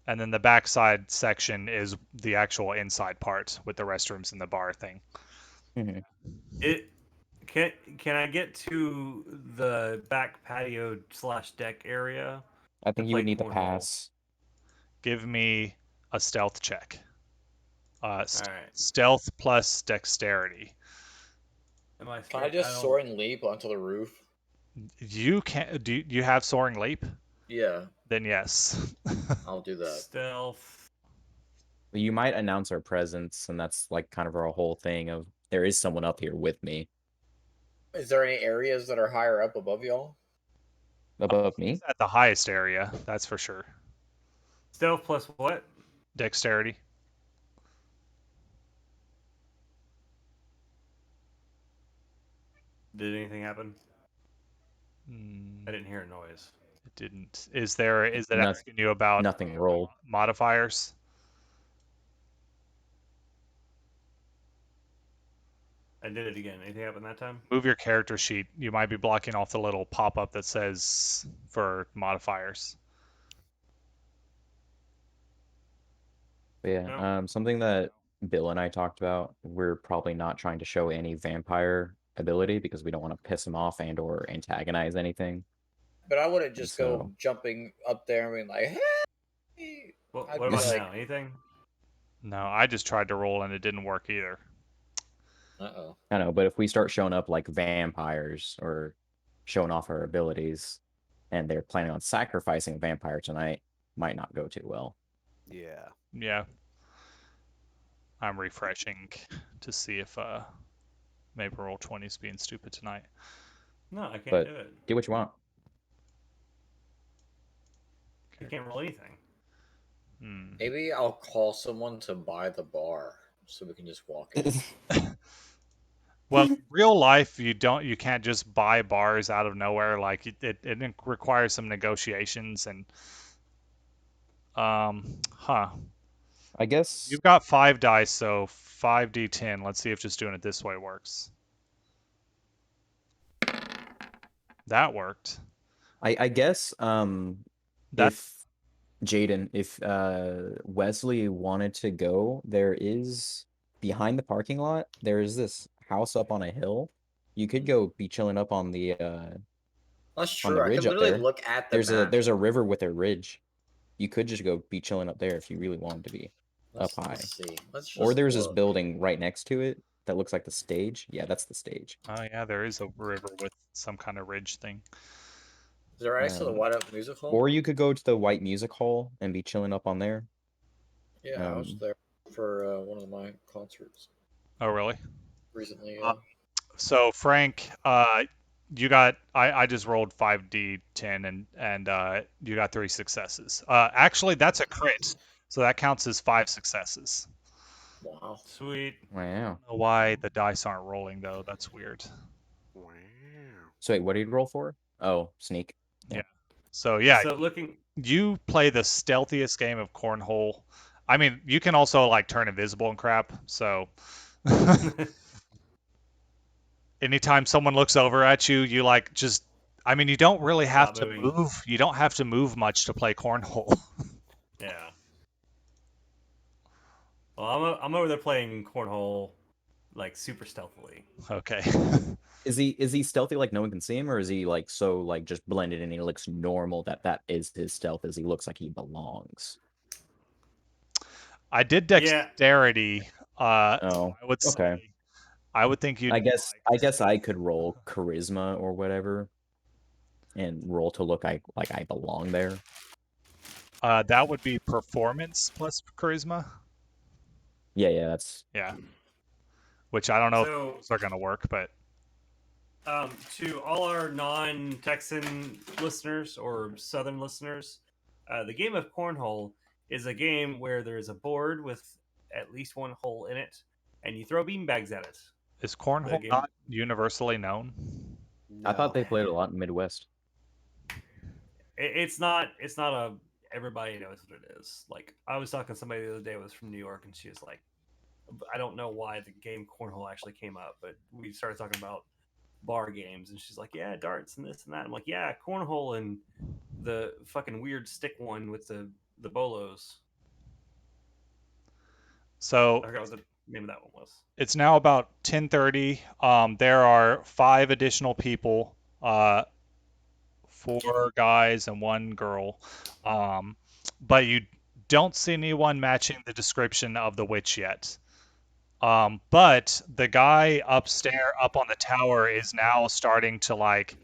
A: and then the backside section is the actual inside part with the restrooms and the bar thing.
E: Hmm.
C: It can I get to the back patio slash deck area
E: I
C: to
E: think you
C: play
E: would need the
C: cornhole?
E: pass.
A: Give me a stealth check.
C: All right.
A: Stealth plus dexterity.
C: Am I
D: Can I
C: scared? I
D: just
C: don't.
D: soar and leap onto the roof?
A: You can do you have soaring leap?
D: Yeah,
A: Then yes.
D: I'll do that.
C: Stealth.
E: You might announce our presence, and that's like kind of our whole thing of there is someone up here with me.
D: Is there any areas that are higher up above y'all?
E: Above
A: He's
E: me?
A: at the highest area, that's for sure.
C: Stealth plus what?
A: Dexterity.
C: Did anything happen?
A: Mm,
C: I didn't hear a noise.
A: it didn't. Is it
E: Nothing.
A: asking you about
E: Nothing rolled.
A: modifiers?
C: I did it again. Anything happen that time?
A: Move your character sheet. You might be blocking off the little pop-up that says for modifiers.
E: But yeah,
C: No.
E: something that Bill and I talked about, we're probably not trying to show any vampire ability because we don't want to piss him off and or antagonize anything.
D: But I wouldn't
E: And
D: just go
E: so,
D: jumping up there and being like, "Hey!" I'd
C: What
D: be
C: about
D: like,
C: now? Anything?
A: No, I just tried to roll and it didn't work either.
D: "Uh-oh."
E: I don't know, but if we start showing up like vampires or showing off our abilities and they're planning on sacrificing a vampire tonight, might not go too well.
B: Yeah.
A: Yeah, I'm refreshing to see if maybe roll 20's being stupid tonight.
C: No, I can't
E: But
C: do it.
E: do what you want.
C: I can't roll anything.
A: Hmm.
D: Maybe I'll call someone to buy the bar so we can just walk in.
A: Well, in real life, you can't just buy bars out of nowhere. Like it requires some negotiations and huh.
E: I guess
A: You've got 5 dice, so 5d10. Let's see if just doing it this way works. That worked.
E: I guess
A: That
E: if Jaden, if Wesley wanted to go, there is behind the parking lot, there is this house up on a hill. You could go be chilling up
D: That's
E: on the
D: true. I could
E: ridge up
D: literally
E: there.
D: look at the
E: There's a
D: map.
E: there's a river with a ridge. You could just go be chilling up there if you really wanted to be up high.
D: Let's see. Let's just
E: Or there's this
D: look.
E: building right next to it that looks like the stage. Yeah, that's the stage.
A: oh yeah, there is a river with some kind of ridge thing.
D: Is it right next to the
E: Um,
D: White Oak Music Hall?
E: or you could go to the White Music Hall and be chilling up on there.
D: Yeah, I was there for one of my concerts
A: Oh really?
D: recently.
A: Uh, so Frank, I just rolled 5d10 and you got 3 successes. Actually, that's a crit, so that counts as 5 successes.
D: Wow.
C: Sweet.
E: Wow.
A: I don't know why the dice aren't rolling though. That's weird.
B: Wow.
E: So wait, what did you roll for? Oh, sneak.
A: Yeah. So yeah,
C: So looking.
A: you play the stealthiest game of cornhole. I mean, you can also like turn invisible and crap. So anytime someone looks over at you, you like just. I mean, you don't really have
C: Stop
A: to
C: moving.
A: move. You don't have to move much to play cornhole.
C: Yeah. Well, I'm over there playing cornhole, like super stealthily.
A: Okay.
E: Is he stealthy like no one can see him, or is he like so like just blended in and he looks normal that is his stealth as he looks like he belongs?
A: I did
C: Yeah.
A: dexterity.
E: Oh,
A: I would say
E: okay.
A: I would think you'd
E: I
A: be
E: guess
A: like
E: I guess I could roll charisma or whatever and roll to look like I belong there.
A: that would be performance plus charisma.
E: Yeah, that's
A: Yeah, which I don't know if
C: So,
A: those are gonna work, but
C: to all our non-Texan listeners or Southern listeners, the game of cornhole is a game where there is a board with at least one hole in it, and you throw beanbags at it.
A: is
C: The
A: cornhole
C: game
A: not universally known?
E: I thought
B: No.
E: they played a lot in Midwest.
C: it's not a everybody knows what it is. Like I was talking to somebody the other day who was from New York, and she was like, I don't know why the game cornhole actually came up, but we started talking about bar games, and she's like, yeah, darts and this and that. I'm like, yeah, cornhole and the fucking weird stick one with the bolos.
A: So
C: I forgot what the name of that one was.
A: it's now about 10:30. There are 5 additional people, 4 guys and 1 girl. Um, but you don't see anyone matching the description of the witch yet. But the guy upstairs, up on the tower, is now starting to like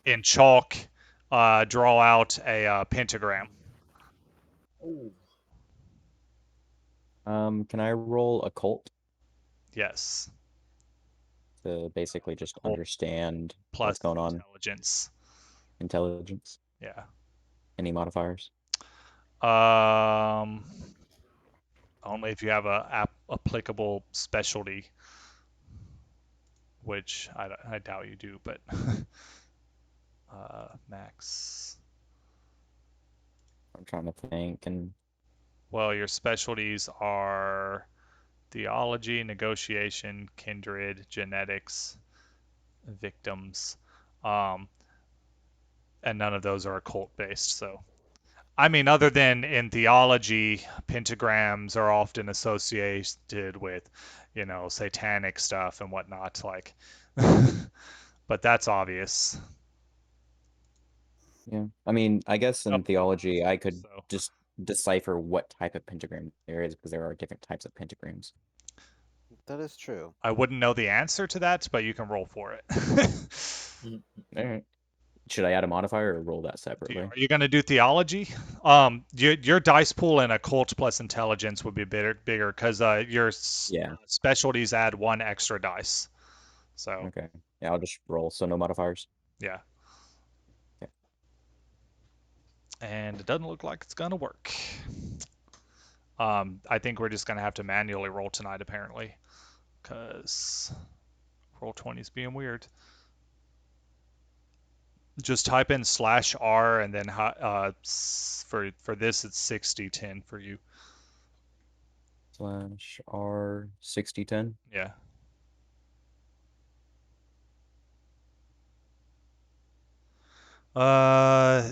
A: in chalk, draw out a pentagram.
B: Ooh.
E: Can I roll occult
A: Yes,
E: to basically just
A: Cult
E: understand
A: plus
E: what's going on?
A: intelligence.
E: Intelligence.
A: Yeah.
E: Any modifiers?
A: Um, only if you have a applicable specialty, which I doubt you do, but max.
E: I'm trying to think. And
A: Well, your specialties are theology, negotiation, kindred, genetics, victims, um, and none of those are occult based. So, I mean, other than in theology, pentagrams are often associated with, satanic stuff and whatnot. Like, but that's obvious.
E: yeah, I mean, I guess
A: Oh,
E: in theology, I could
A: so
E: just decipher what type of pentagram there is because there are different types of pentagrams.
B: That is true.
A: I wouldn't know the answer to that, but you can roll for it.
E: All right. Should I add a modifier or roll that separately?
A: Are you going to do theology? Your dice pool and occult plus intelligence would be bigger because your
E: Yeah.
A: specialties add 1 extra dice. So
E: Okay. Yeah, I'll just roll. So no modifiers.
A: yeah,
E: Okay.
A: and it doesn't look like it's gonna work. I think we're just gonna have to manually roll tonight apparently, because Roll20 is being weird. Just type in /R and then for this it's 6010 for you.
E: /R 6010.
A: Yeah. Uh,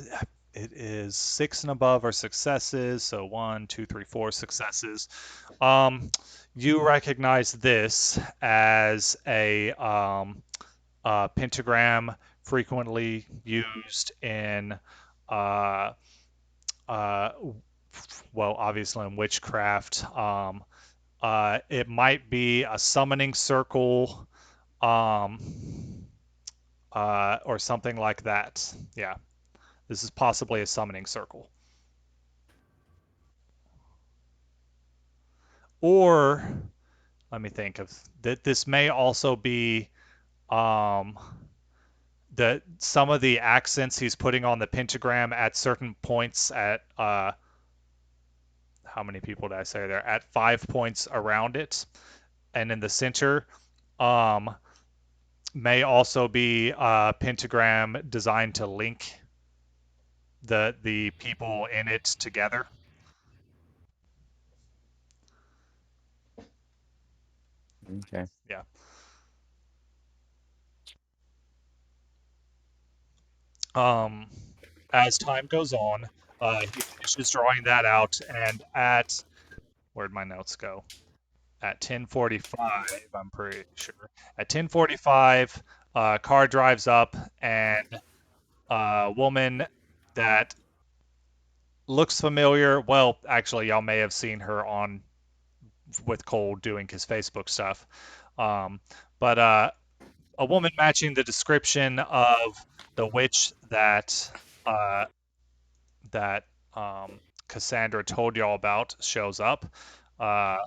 A: it is 6 and above are successes, so 1, 2, 3, 4 successes. You recognize this as a pentagram frequently used in uh, uh, well, obviously in witchcraft. It might be a summoning circle, um, or something like that. Yeah, this is possibly a summoning circle. Or let me think of that. This may also be um, some of the accents he's putting on the pentagram at certain points at how many people did I say there? At 5 points around it, and in the center, um, may also be a pentagram designed to link the people in it together.
E: Okay.
A: Yeah. Um, as time goes on, he finishes drawing that out, and where'd my notes go? At 10:45, I'm pretty sure. At 10:45, car drives up, and a woman that looks familiar. Well, actually, y'all may have seen her on with Cole doing his Facebook stuff. Um, but a woman matching the description of the witch uh, that Cassandra told y'all about shows up. Uh,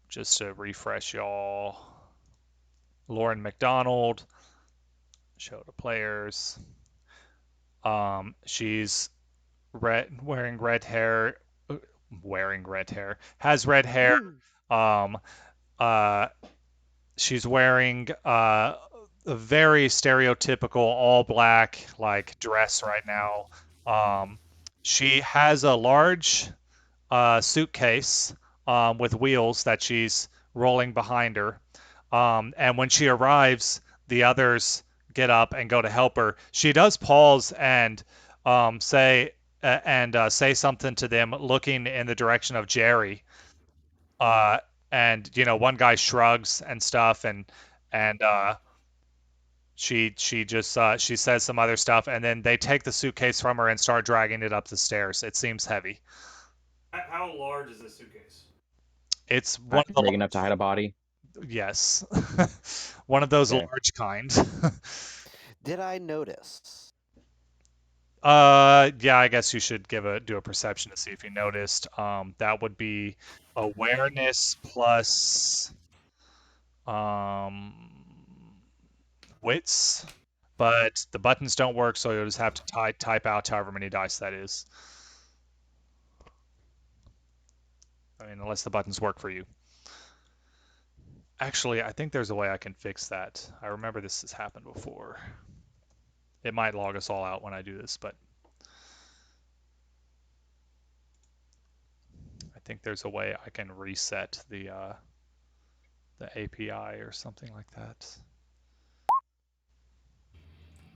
A: just to refresh y'all. Lauren McDonald, show the players. She's wearing red hair, has red hair. Um, uh, she's wearing a very stereotypical all black like dress right now. Um, she has a large suitcase with wheels that she's rolling behind her. And when she arrives, the others get up and go to help her. She does pause and say say something to them, looking in the direction of Jerry. Uh, and one guy shrugs and stuff, and she just she says some other stuff, and then they take the suitcase from her and start dragging it up the stairs. It seems heavy.
C: How large is this suitcase?
A: It's one of the
E: Big enough to hide a body.
A: yes, one of those
E: Okay.
A: large kind.
B: Did I notice?
A: Yeah, I guess you should do a perception to see if you noticed. That would be awareness plus um wits, but the buttons don't work, so you'll just have to type out however many dice that is. I mean, unless the buttons work for you. Actually, I think there's a way I can fix that. I remember this has happened before. It might log us all out when I do this, but I think there's a way I can reset the API or something like that.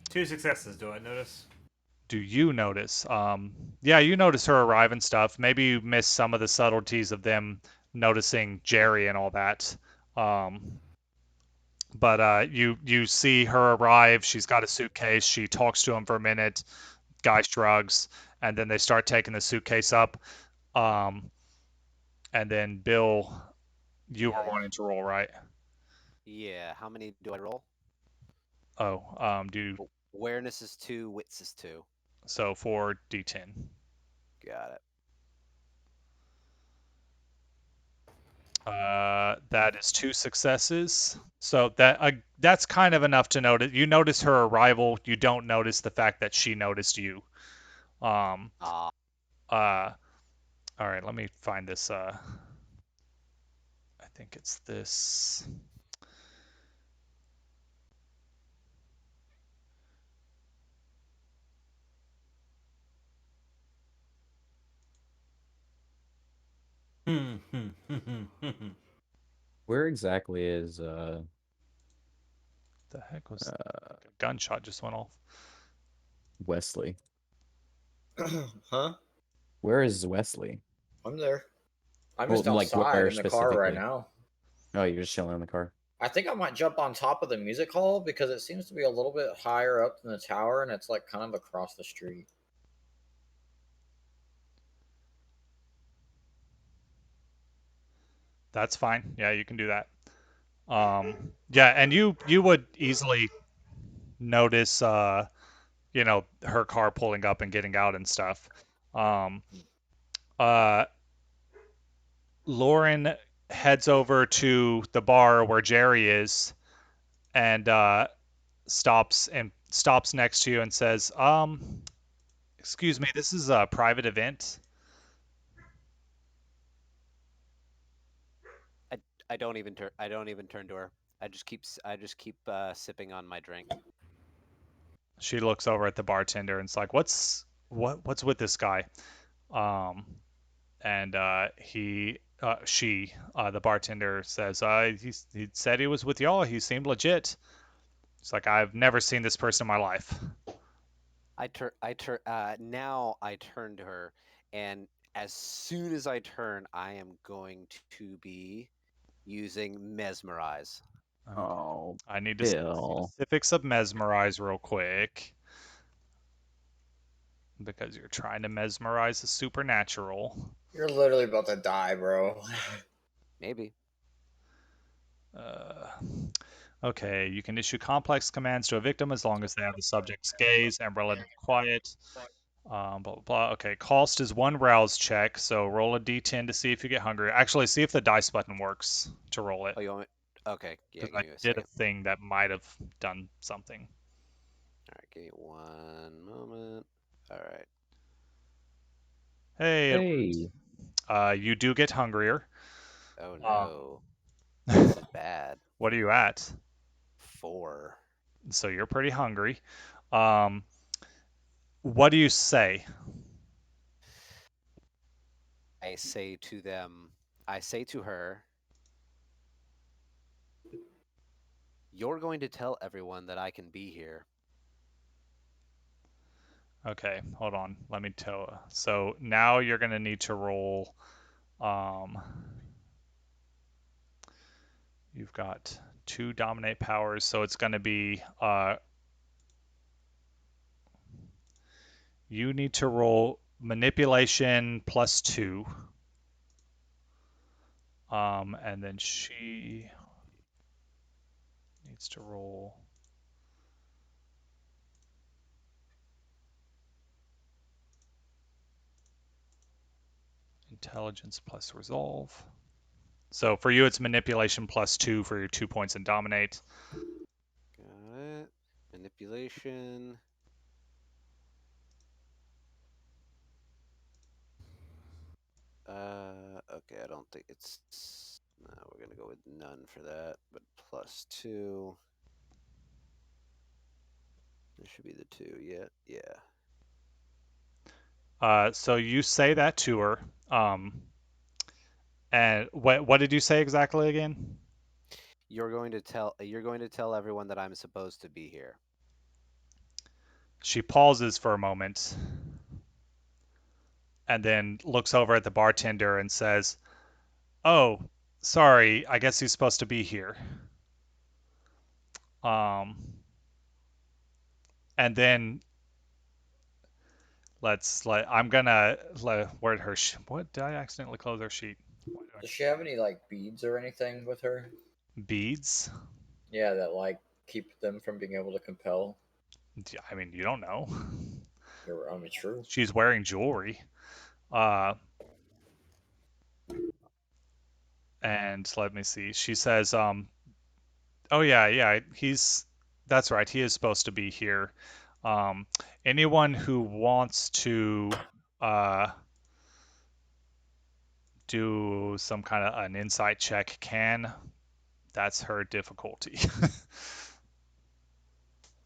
C: 2 successes. Do I notice?
A: Do you notice? Yeah, you notice her arrive and stuff. Maybe you missed some of the subtleties of them noticing Jerry and all that. But you see her arrive. She's got a suitcase. She talks to him for a minute. Guy shrugs, and then they start taking the suitcase up. Um, and then Bill, you were
B: Yeah.
A: wanting to roll, right?
B: Yeah. How many do I roll?
A: Oh, do
B: Awareness is 2, wits is 2.
A: so 4d10.
B: Got it.
A: That is 2 successes. So that's kind of enough to notice. You notice her arrival. You don't notice the fact that she noticed you. Um,
B: Ah.
A: all right, let me find this. I think it's this.
E: Where exactly is
A: The heck was a gunshot just went off?
E: Wesley?
D: Huh?
E: Where is Wesley?
D: I'm there. I'm
E: Well,
D: just
E: like
D: outside
E: where
D: in the car right
E: specifically?
D: now.
E: Oh, you're just chilling in the car.
D: I think I might jump on top of the music hall because it seems to be a little bit higher up than the tower and it's like kind of across the street.
A: That's fine. Yeah, you can do that. Yeah, and you would easily notice, her car pulling up and getting out and stuff. Um, uh, Lauren heads over to the bar where Jerry is and stops next to you and says, excuse me, this is a private event.
B: I don't even turn. I don't even turn to her. I just keep sipping on my drink.
A: She looks over at the bartender and it's like, what's with this guy? Um, and the bartender says, he said he was with y'all. He seemed legit. It's like, I've never seen this person in my life.
B: Now I turn to her, and as soon as I turn, I am going to be using mesmerize.
E: Oh,
A: I need to see the
E: Bill.
A: specifics of mesmerize real quick because you're trying to mesmerize the supernatural.
D: You're literally about to die, bro.
B: Maybe.
A: Uh, okay, you can issue complex commands to a victim as long as they have the subject's gaze and relative quiet. Blah, blah, blah. Okay, cost is 1 rouse check, so roll a d10 to see if you get hungry. Actually, see if the dice button works to roll it,
B: Oh, you want me? Okay, yeah,
A: because
B: give
A: I
B: me a
A: did a
B: second.
A: thing that might have done something.
B: All right, give me one moment. All right.
A: Hey,
E: Hey.
A: you do get hungrier.
B: Oh
A: Um,
B: no, this is bad.
A: what are you at?
B: 4.
A: So you're pretty hungry. Um, what do you say?
B: I say to them, I say to her, "You're going to tell everyone that I can be here."
A: Okay, hold on. Let me tell. So now you're gonna need to roll. Um, you've got 2 dominate powers, so it's gonna be you need to roll manipulation +2. And then she needs to roll intelligence plus resolve. So for you, it's manipulation +2 for your 2 points in dominate.
B: Got it. Manipulation. Okay, I don't think it's. No, we're gonna go with none for that, but +2. This should be the 2. Yeah.
A: So you say that to her. And what did you say exactly again?
B: You're going to tell everyone that I'm supposed to be here.
A: She pauses for a moment and then looks over at the bartender and says, "Oh, sorry, I guess he's supposed to be here." Um, and then I'm gonna word her. What did I accidentally close her sheet?
D: Does she have any like beads or anything with her?
A: Beads?
D: Yeah, that like keep them from being able to compel.
A: I mean, you don't know.
D: I mean, true.
A: She's wearing jewelry. Uh, and let me see. She says, "Oh yeah, that's right. He is supposed to be here. Um, anyone who wants to uh, do some kind of an insight check can. That's her difficulty.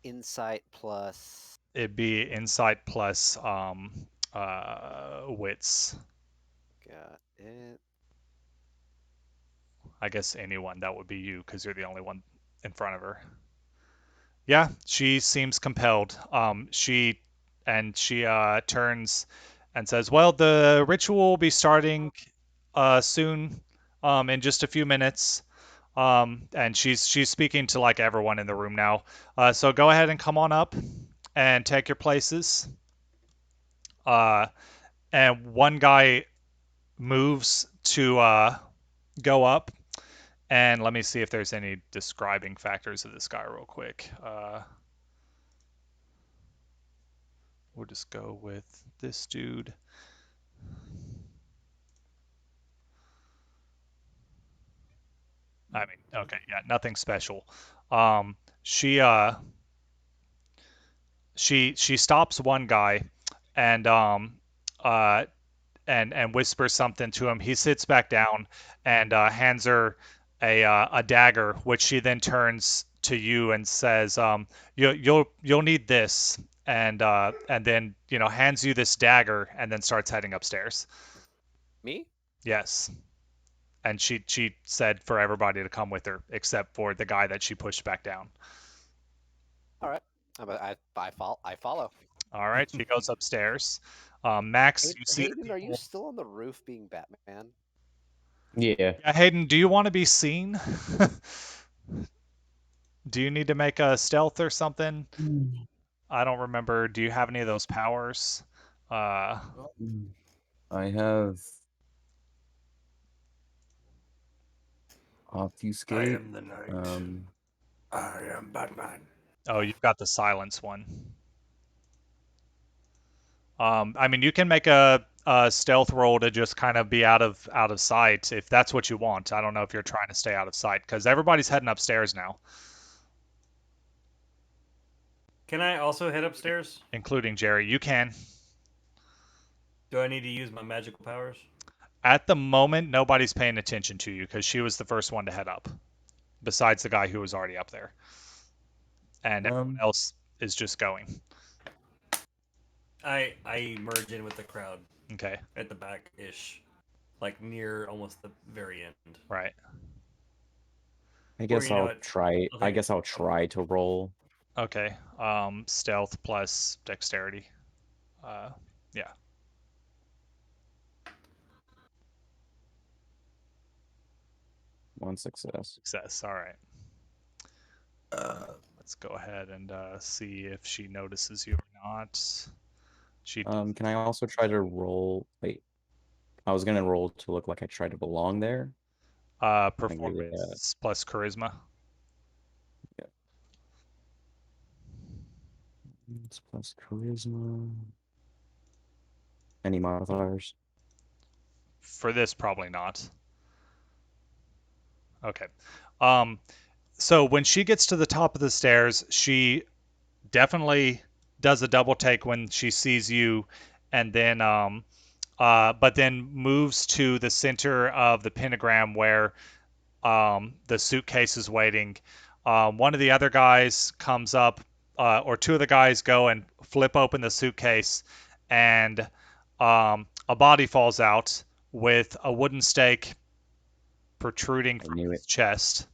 B: Insight plus.
A: It'd be insight plus wits.
B: Got it.
A: I guess anyone that would be you because you're the only one in front of her. Yeah, she seems compelled. She turns and says, "Well, the ritual will be starting soon, in just a few minutes." And she's speaking to like everyone in the room now. So go ahead and come on up and take your places. Uh, and one guy moves to go up. And let me see if there's any describing factors of this guy real quick. We'll just go with this dude. I mean, okay, yeah, nothing special. Um, she she stops one guy and uh and whispers something to him. He sits back down and hands her a dagger, which she then turns to you and says, you'll need this, and then hands you this dagger and then starts heading upstairs.
B: Me?
A: Yes, and she said for everybody to come with her except for the guy that she pushed back down.
B: All right. I follow.
A: All right, she goes upstairs. Max, you see the
B: Hayden, are you
A: people.
B: still on the roof being Batman?
E: Yeah.
A: Yeah, Hayden, do you want to be seen? Do you need to make a stealth or something? I don't remember. Do you have any of those powers? Uh,
E: I have
C: I
E: obfuscate.
C: am the night.
E: Um,
C: I am Batman.
A: oh, you've got the silence one. I mean, you can make a stealth roll to just kind of be out of sight if that's what you want. I don't know if you're trying to stay out of sight because everybody's heading upstairs now,
C: Can I also head upstairs?
A: including Jerry. You can.
C: Do I need to use my magical powers?
A: At the moment, nobody's paying attention to you because she was the first one to head up, besides the guy who was already up there, and everyone
E: Um,
A: else is just going.
C: I merge in with the crowd
A: Okay,
C: at the back ish, like near almost the very end.
A: right.
E: I
C: Or
E: guess
C: you know
E: I'll
C: what?
E: try.
C: I'll
E: I
C: take it.
E: guess I'll
C: Okay.
E: try to roll.
A: Okay. Stealth plus dexterity. Uh, yeah,
E: One success.
A: success. All right. Let's go ahead and see if she notices you or not. She does.
E: Can I also try to roll? Wait, I was gonna roll to look like I tried to belong there. I think
A: Performance plus charisma.
E: yeah. It's plus charisma. Any modifiers?
A: For this, probably not. Okay. Um, so when she gets to the top of the stairs, she definitely does a double take when she sees you, and then but then moves to the center of the pentagram where the suitcase is waiting. One of the other guys comes up, or two of the guys go and flip open the suitcase, and a body falls out with a wooden stake protruding
E: I
A: from
E: knew it.
A: his chest.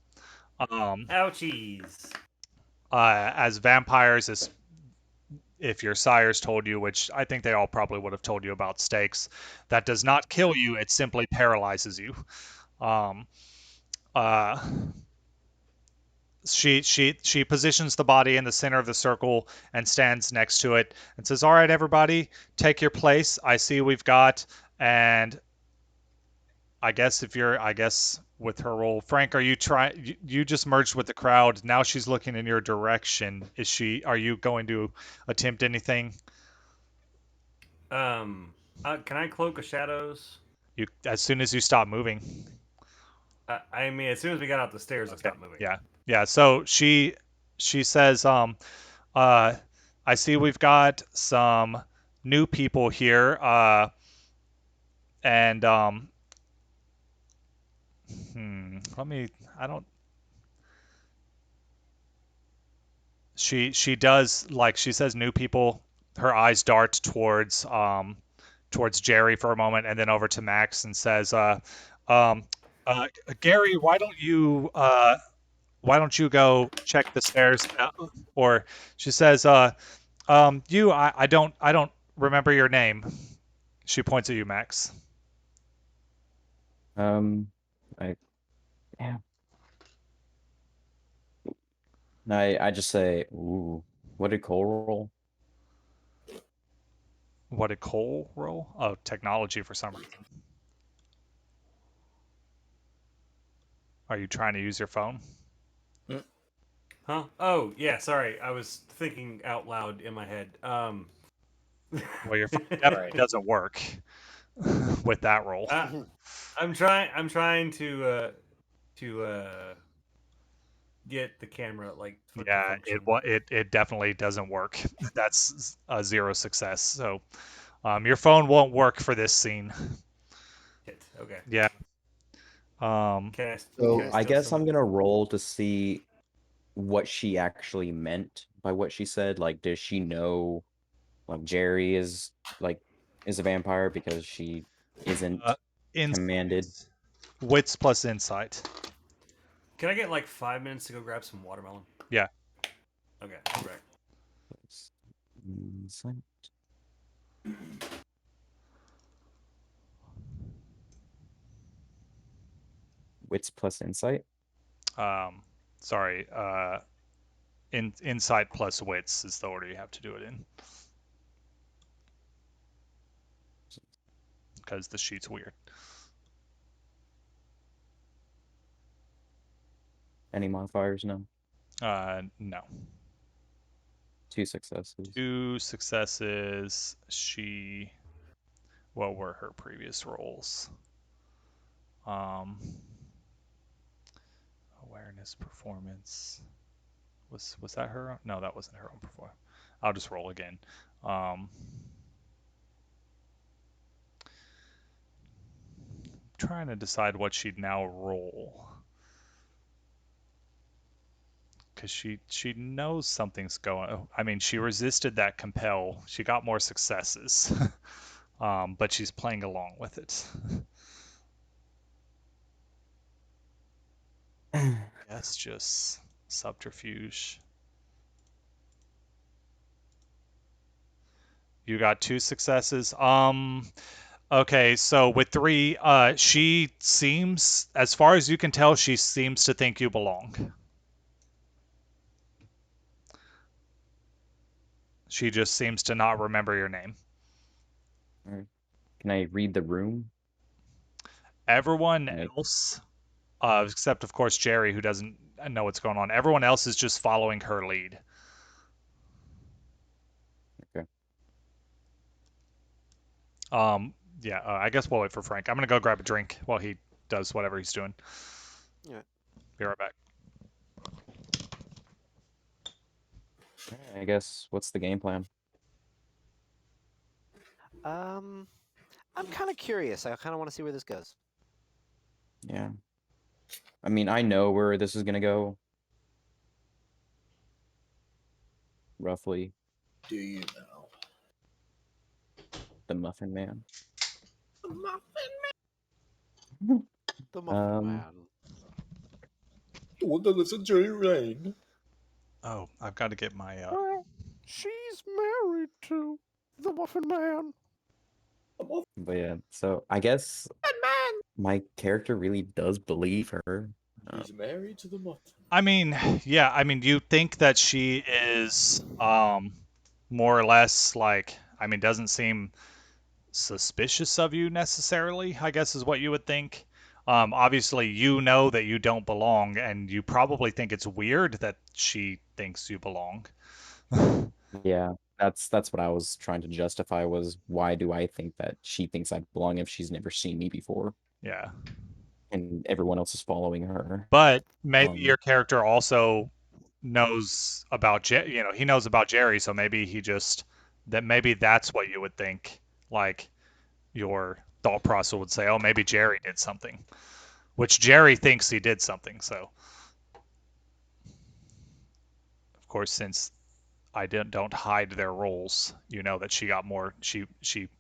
A: Um,
C: Ouchies.
A: as vampires, as if your sires told you, which I think they all probably would have told you about stakes, that does not kill you; it simply paralyzes you. Um, uh, she positions the body in the center of the circle and stands next to it and says, "All right, everybody, take your place. I see we've got." And I guess with her role, Frank, are you trying? You just merged with the crowd. Now she's looking in your direction. Is she? Are you going to attempt anything?
C: Um, can I cloak of shadows?
A: You as soon as you stop moving.
C: I mean, as soon as we got out the stairs, I
A: Okay.
C: stopped moving.
A: Yeah. Yeah. So she says, uh, I see we've got some new people here, and let me. I don't. She does like she says new people. Her eyes dart towards Jerry for a moment, and then over to Max and says, um, Gary, why don't you go check the stairs? Or she says, I don't remember your name. She points at you, Max.
E: Um, I yeah. I just say, ooh, what did Cole roll?
A: What did Cole roll? Oh, technology for some reason. Are you trying to use your phone?
C: Huh? Oh, yeah. Sorry, I was thinking out loud in my head.
A: Well, your phone definitely
D: Right.
A: doesn't work with that roll.
C: uh, I'm trying. I'm trying to get the camera like to
A: Yeah,
C: function.
A: it definitely doesn't work. That's a zero success. So, your phone won't work for this scene.
C: Shit. Okay.
A: Yeah. Um,
C: Can I? Can
E: So
C: I
E: I
C: still
E: guess
C: send
E: I'm
C: it?
E: gonna roll to see what she actually meant by what she said. Like, does she know like Jerry like is a vampire because she
A: uh,
E: isn't
A: insight,
E: commanded?
A: wits plus insight.
C: Can I get like 5 minutes to go grab some watermelon?
A: Yeah.
C: Okay. Right.
E: Insight. Wits plus insight.
A: Um, sorry. Insight plus wits is the order you have to do it in because the sheet's weird.
E: Any modifiers? No.
A: No.
E: 2 successes.
A: 2 successes. What were her previous rolls? Awareness, performance. Was that her? No, that wasn't her own performance. I'll just roll again. Trying to decide what she'd now roll. Because she knows something's going. I mean, she resisted that compel. She got more successes, but she's playing along with it. Guess just subterfuge. You got 2 successes. Okay, so with 3, she seems, as far as you can tell, she seems to think you belong. She just seems to not remember your name.
E: Alright. Can I read the room?
A: Everyone
E: Like,
A: else, except of course Jerry, who doesn't know what's going on, everyone else is just following her lead.
E: okay.
A: Yeah, I guess we'll wait for Frank. I'm gonna go grab a drink while he does whatever he's doing.
B: Yeah.
A: Be right back.
E: I guess what's the game plan?
B: I'm kind of curious. I kind of want to see where this goes.
E: Yeah. I mean, I know where this is gonna go. Roughly.
D: Do you know?
E: The Muffin Man.
D: The Muffin
B: The Muffin Man.
D: The one that lives in Jerry Lane.
A: Oh, I've got to get my.
B: Well, she's married to the Muffin Man.
E: But yeah, so I guess my character really does believe her.
D: He's married to the Muffin.
A: I mean, yeah, I mean, you think that she is more or less like, I mean, doesn't seem suspicious of you necessarily, I guess is what you would think. Obviously, you know that you don't belong, and you probably think it's weird that she thinks you belong.
E: Yeah, that's what I was trying to justify was why do I think that she thinks I belong if she's never seen me before
A: Yeah.
E: and everyone else is following her.
A: But maybe
E: Um,
A: your character also knows about he knows about Jerry, so maybe maybe that's what you would think. Like your thought process would say, oh, maybe Jerry did something, which Jerry thinks he did something. So, of course, since I don't hide their roles, you know that she got more. She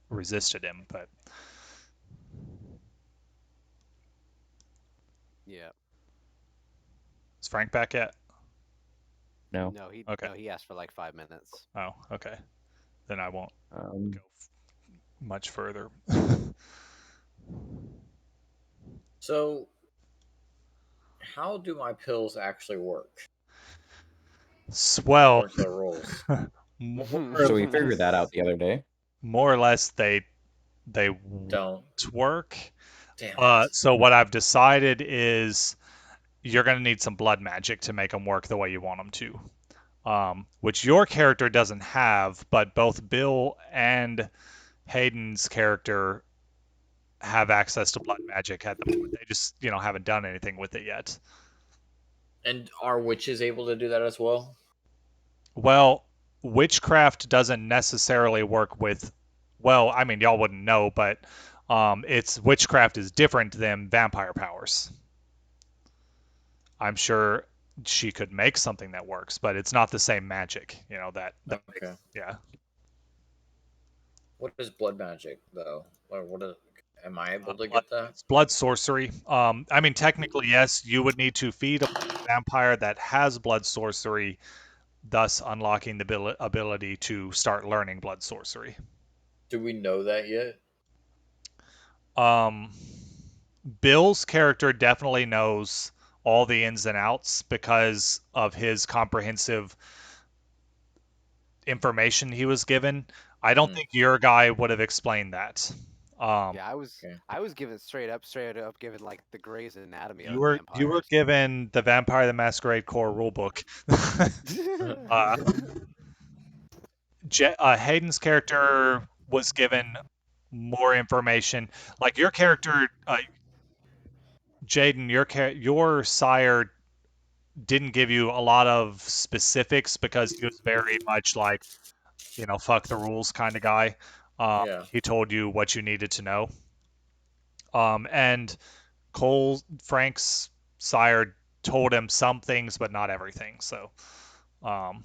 A: resisted him, but
B: Yeah.
A: is Frank back yet?
E: no.
A: Okay.
B: No, he asked for like 5 minutes.
A: Oh, okay. Then I won't go much further.
D: So, how do my pills actually work?
A: Well,
D: According to the rules.
E: So we figured that out the other day.
A: more or less they
D: Don't.
A: won't work.
D: Damn it.
A: So what I've decided is you're going to need some blood magic to make them work the way you want them to, which your character doesn't have, but both Bill and Hayden's character have access to blood magic at the moment. They just haven't done anything with it yet.
D: And are witches able to do that as well?
A: Well, witchcraft doesn't necessarily work with. Well, I mean, y'all wouldn't know, but it's witchcraft is different than vampire powers. I'm sure she could make something that works, but it's not the same magic. That
D: Okay.
A: yeah.
D: What is blood magic though? Or what is? Am I able to
A: Blood,
D: get that?
A: it's blood sorcery. I mean, technically, yes, you would need to feed a vampire that has blood sorcery, thus unlocking the ability to start learning blood sorcery.
D: Do we know that yet?
A: Bill's character definitely knows all the ins and outs because of his comprehensive information he was given. I don't think your guy would have explained that.
B: Yeah, I was given straight up given like the Grey's Anatomy
A: You
B: of
A: were
B: vampires.
A: given the Vampire the Masquerade core rulebook. Hayden's character was given more information. Like your character, Jaden, your sire didn't give you a lot of specifics because he was very much like, fuck the rules kind of guy.
D: Yeah.
A: He told you what you needed to know. And Frank's sire told him some things, but not everything. So, um,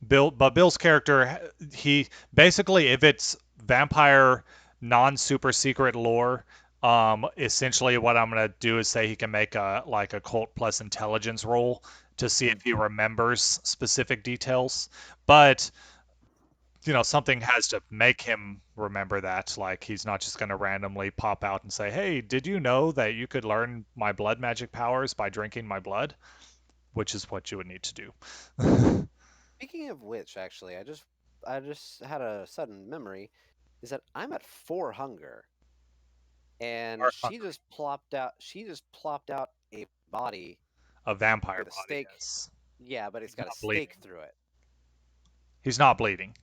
A: Bill's character, he basically, if it's vampire non-super secret lore, essentially what I'm gonna do is say he can make a cult plus intelligence roll to see if he remembers specific details. But something has to make him remember that. Like he's not just gonna randomly pop out and say, "Hey, did you know that you could learn my blood magic powers by drinking my blood?" Which is what you would need to do.
B: Speaking of which, actually, I just had a sudden memory. Is that I'm at 4 hunger, and
A: Are
B: she just plopped out. She just plopped out a body
A: a vampire
B: with a
A: body,
B: stake.
A: yes.
B: Yeah, but it's
A: He's
B: got a
A: not bleeding.
B: stake through it.
A: He's not bleeding.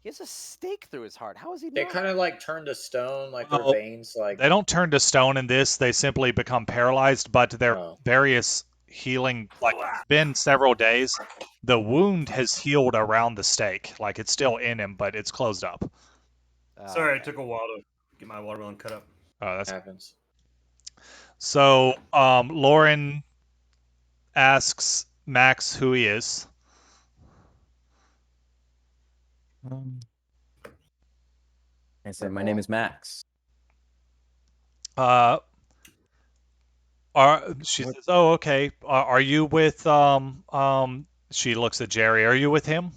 B: He has a stake through his heart. How is he
D: They
B: not?
D: kind of like turn to stone, like their
A: Well,
D: veins, like
A: they don't turn to stone in this. They simply become paralyzed, but there are
D: oh,
A: various healing, like it's been several days. The wound has healed around the stake. Like it's still in him, but it's closed up.
C: Sorry, it
B: Okay.
C: took a while to get my watermelon cut up.
A: That's
D: happens.
A: so. Lauren asks Max who he is.
E: Um, I said, my
D: Purple.
E: name is Max.
A: Uh, she
E: What?
A: says, "Oh, okay. Are you with She looks at Jerry. Are you with him?"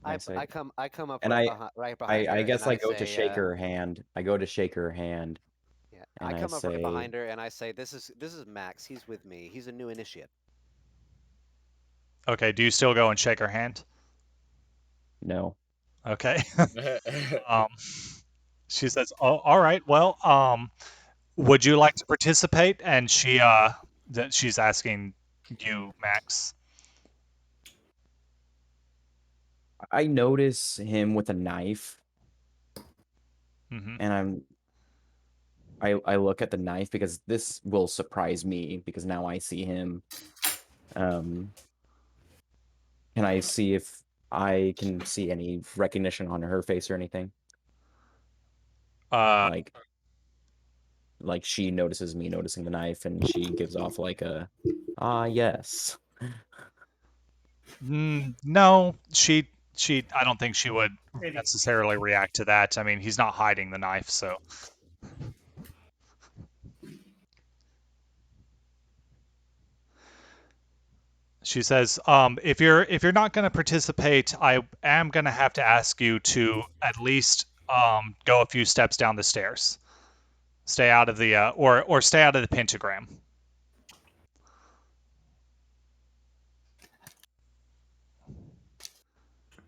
E: I say,
B: I come up
E: and
B: right behind
E: I
B: her, and
E: guess I
B: I
E: go to
B: say,
E: shake her hand. I go to shake her hand,
B: yeah, I
E: and I
B: come up right
E: say,
B: behind her, and I say, this is Max. He's with me. He's a new initiate.
A: Okay. Do you still go and shake her hand?
E: no.
A: Okay. um, she says, "Oh, all right. Well, would you like to participate?" And she's asking you, Max.
E: I notice him with a knife,
A: Hmm.
E: and I look at the knife because this will surprise me because now I see him. Um, can I see if I can see any recognition on her face or anything?
A: Uh,
E: Like she notices me noticing the knife, and she gives off like a yes.
A: no, I don't think she would
C: Maybe.
A: necessarily react to that. I mean, he's not hiding the knife, so. She says, if you're not going to participate, I am going to have to ask you to at least go a few steps down the stairs. Stay out of the or stay out of the pentagram.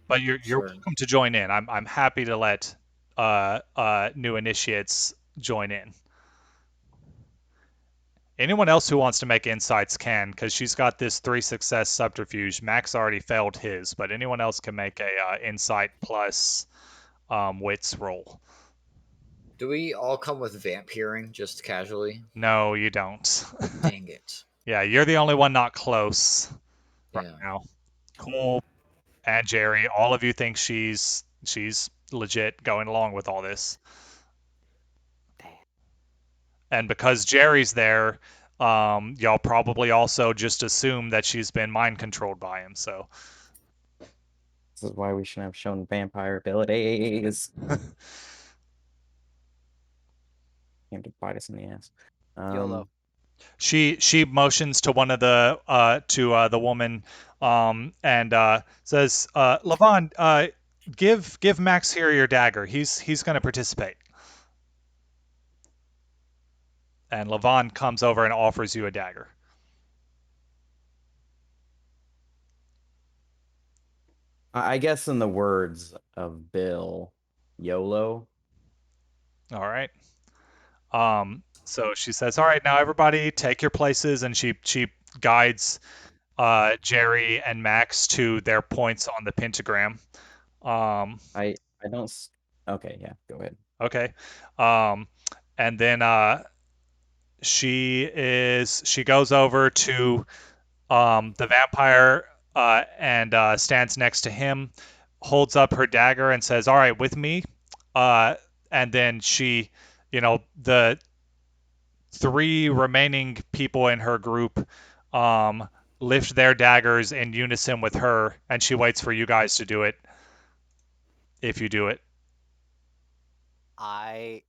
A: But you're
D: Sure.
A: welcome to join in. I'm happy to let new initiates join in. Anyone else who wants to make insights can, because she's got this 3 success subterfuge. Max already failed his, but anyone else can make a insight plus wits roll.
D: Do we all come with vamp hearing just casually?
A: No, you don't.
D: Dang it.
A: Yeah, you're the only one not close right
D: Yeah.
A: now. Cool. And Jerry, all of you think she's legit going along with all this.
B: Damn.
A: And because Jerry's there, y'all probably also just assume that she's been mind controlled by him. So,
E: This is why we shouldn't have shown vampire abilities. Came to bite us in the ass.
B: YOLO.
A: she motions to one of the woman, and says, "Levon, give Max here your dagger. He's going to participate." And Levon comes over and offers you a dagger.
E: I guess in the words of Bill, YOLO.
A: All right. So she says, "All right, now everybody take your places," and she guides Jerry and Max to their points on the pentagram.
E: I don't. Okay, yeah, go ahead.
A: Okay. Um, and then she goes over to the vampire and stands next to him, holds up her dagger and says, "All right, with me." Uh, and then she, the three remaining people in her group um, lift their daggers in unison with her, and she waits for you guys to do it if you do it.
B: I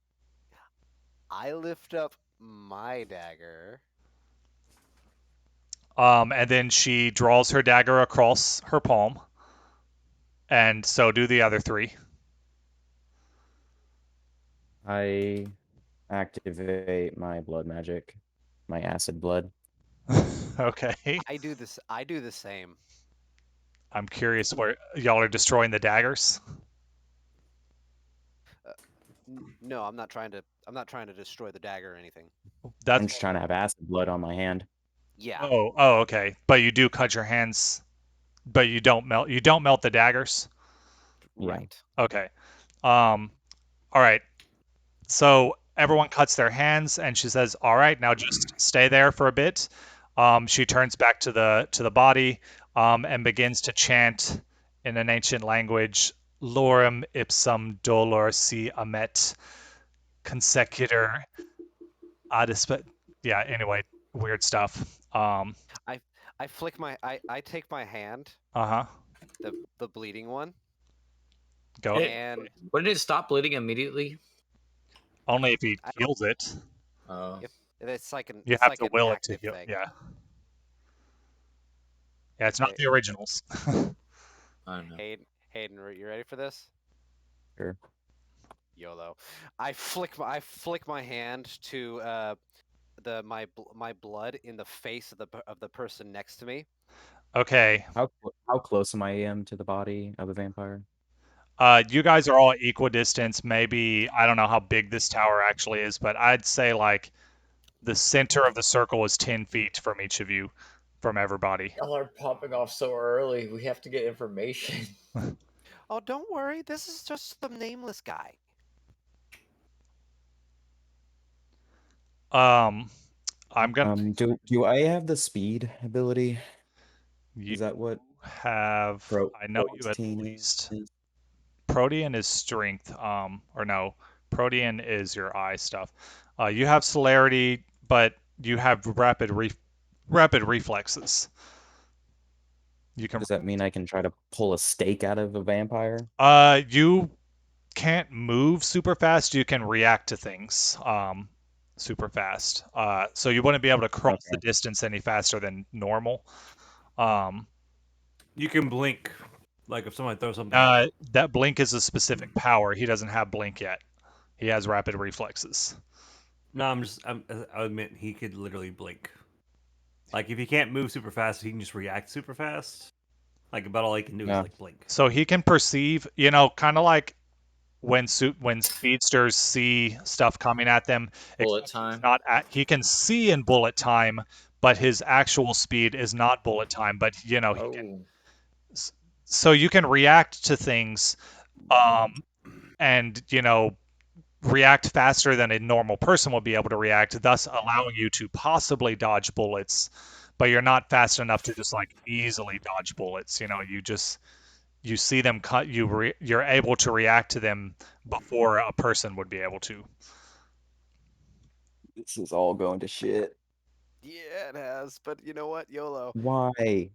B: lift up my dagger.
A: And then she draws her dagger across her palm, and so do the other three.
E: I activate my blood magic, my acid blood.
A: Okay.
B: I do this. I do the same.
A: I'm curious where y'all are destroying the daggers.
B: No, I'm not trying to. I'm not trying to destroy the dagger or anything.
A: That's
E: I'm just trying to have acid blood on my hand.
B: Yeah.
A: oh, okay. But you do cut your hands, but you don't melt. You don't melt the daggers.
E: Yeah.
B: Right.
A: Okay. All right. So everyone cuts their hands, and she says, "All right, now just stay there for a bit." She turns back to the body and begins to chant in an ancient language, "Lorem ipsum dolor si amet consecutor adispe." Yeah. Anyway, weird stuff.
B: I I flick my. I take my hand,
A: Uh huh.
B: the bleeding one,
A: Go ahead.
B: and
D: Wouldn't it stop bleeding immediately?
A: Only if he
B: I don't.
A: heals it.
B: If it's like
A: You have to
B: an
A: will it to
B: active
A: heal.
B: thing.
A: Yeah. Yeah. It's not
B: Okay,
A: the originals.
D: I don't know.
B: Hayden, you ready for this?
E: Sure.
B: YOLO. I flick my hand to my blood in the face of the person next to me.
A: Okay.
E: How close am I to the body of a vampire?
A: You guys are all equidistant. Maybe I don't know how big this tower actually is, but I'd say like the center of the circle is 10 feet from each of you, from everybody.
D: Y'all are popping off so early. We have to get information.
B: Oh, don't worry. This is just the nameless guy.
A: Um, I'm gonna.
E: Do I have the speed ability?
A: You
E: Is that what
A: have. I know you at
E: protein
A: least.
E: is?
A: Protean is strength. Or no, Protean is your eye stuff. You have celerity, but you have rapid reflexes. You can.
E: Does that mean I can try to pull a stake out of a vampire?
A: You can't move super fast. You can react to things super fast. So you wouldn't be able to cross the
E: Okay.
A: distance any faster than normal. Um,
C: You can blink, like if somebody throws something at you.
A: that blink is a specific power. He doesn't have blink yet. He has rapid reflexes.
C: No, I admit he could literally blink. Like if he can't move super fast, he can just react super fast. Like about all he can do is
E: Yeah.
C: like blink.
A: So he can perceive, kind of like when speedsters see stuff coming at them,
D: Bullet
A: except
D: time.
A: he can see in bullet time, but his actual speed is not bullet time. But he can.
D: Oh.
A: So you can react to things, and react faster than a normal person will be able to react, thus allowing you to possibly dodge bullets, but you're not fast enough to just like easily dodge bullets. You see them cut you're able to react to them before a person would be able to.
E: This is all going to shit.
B: Yeah, it has. But you know what? YOLO.
E: Why?
B: I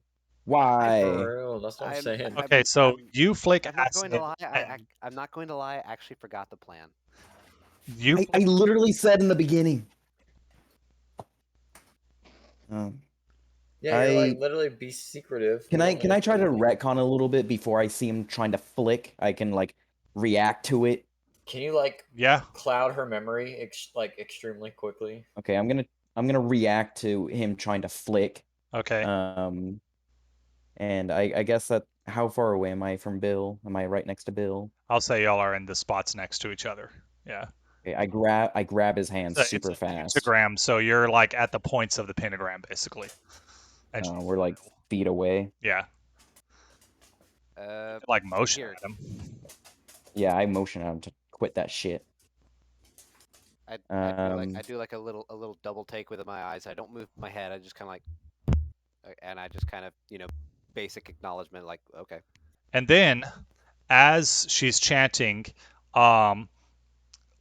E: Why?
D: For real, that's what I'm
B: I'm
D: saying.
A: Okay, so you flick
B: I'm not going to
A: acid
B: lie.
A: and
B: I'm not going to lie. I actually forgot the plan.
A: you
E: I
A: flick,
E: literally said in the beginning. Um,
D: Yeah, you're like
E: I
D: literally be secretive.
E: can
D: We
E: I
D: don't
E: can
D: know
E: I try to
D: anything.
E: retcon a little bit before I see him trying to flick? I can like react to it.
D: Can you like
A: yeah.
D: cloud her memory like extremely quickly?
E: Okay, I'm gonna react to him trying to flick.
A: Okay.
E: Um, and I guess that how far away am I from Bill? Am I right next to Bill?
A: I'll say y'all are in the spots next to each other. Yeah.
E: Okay, I grab his hand
A: It's
E: super
A: a
E: fast.
A: pentagram, so you're like at the points of the pentagram basically. And she's in
E: We're
A: the
E: like
A: middle.
E: feet away.
A: Yeah,
B: Uh,
A: like motion
B: here,
A: at him.
E: Yeah, I motion at him to quit that shit.
B: I
E: Um,
B: do like a little double take with my eyes. I don't move my head. I just kind of like, and I just kind of basic acknowledgement, like okay.
A: And then, as she's chanting, um,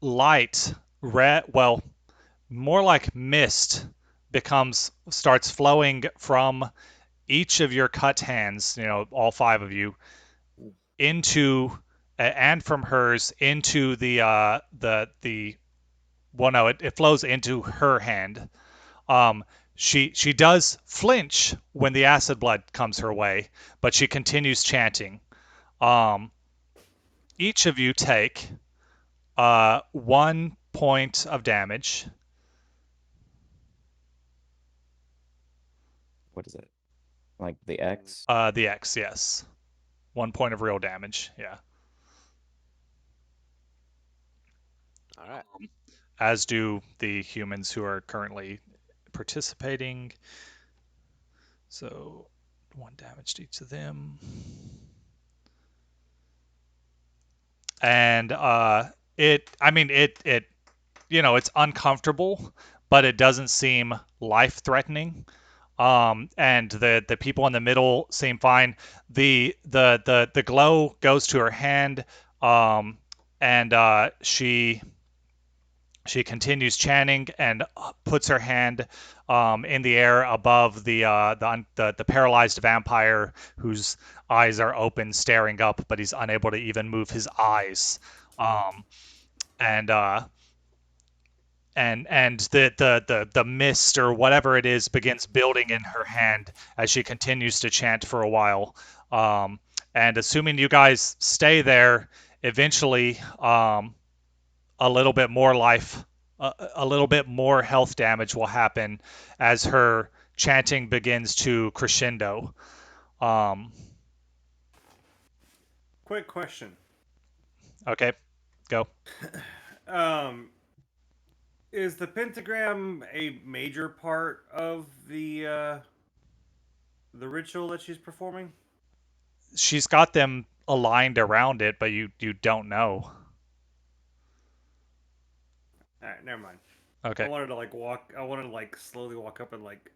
A: light, red, well, more like mist, starts flowing from each of your cut hands, all five of you, into and from hers into the well, no, it flows into her hand. Um, she does flinch when the acid blood comes her way, but she continues chanting. Um, each of you take 1 point of damage.
E: what is it? Like the X?
A: The X, yes. 1 point of real damage. Yeah.
B: All right.
A: As do the humans who are currently participating. So 1 damage to each of them. And it's uncomfortable, but it doesn't seem life threatening. And the people in the middle seem fine. The glow goes to her hand, and she continues chanting and puts her hand in the air above the paralyzed vampire whose eyes are open, staring up, but he's unable to even move his eyes. Um, and the mist or whatever it is begins building in her hand as she continues to chant for a while. Um, and assuming you guys stay there, eventually, a little bit more a little bit more health damage will happen as her chanting begins to crescendo. Um,
C: Quick question.
A: okay, go.
C: Um, is the pentagram a major part of the ritual that she's performing?
A: She's got them aligned around it, but you don't know.
C: All right, never mind. I
A: Okay,
C: wanted to like walk. I wanted to like slowly walk up and like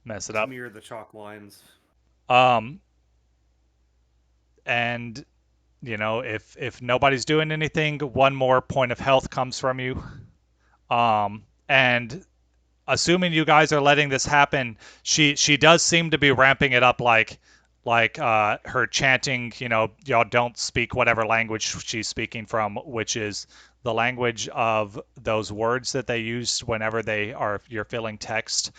A: mess it up.
C: smear the chalk lines.
A: Um, and if nobody's doing anything, 1 more point of health comes from you. And assuming you guys are letting this happen, she does seem to be ramping it up, like her chanting. Y'all don't speak whatever language she's speaking from, which is the language of those words that they use whenever you're filling text.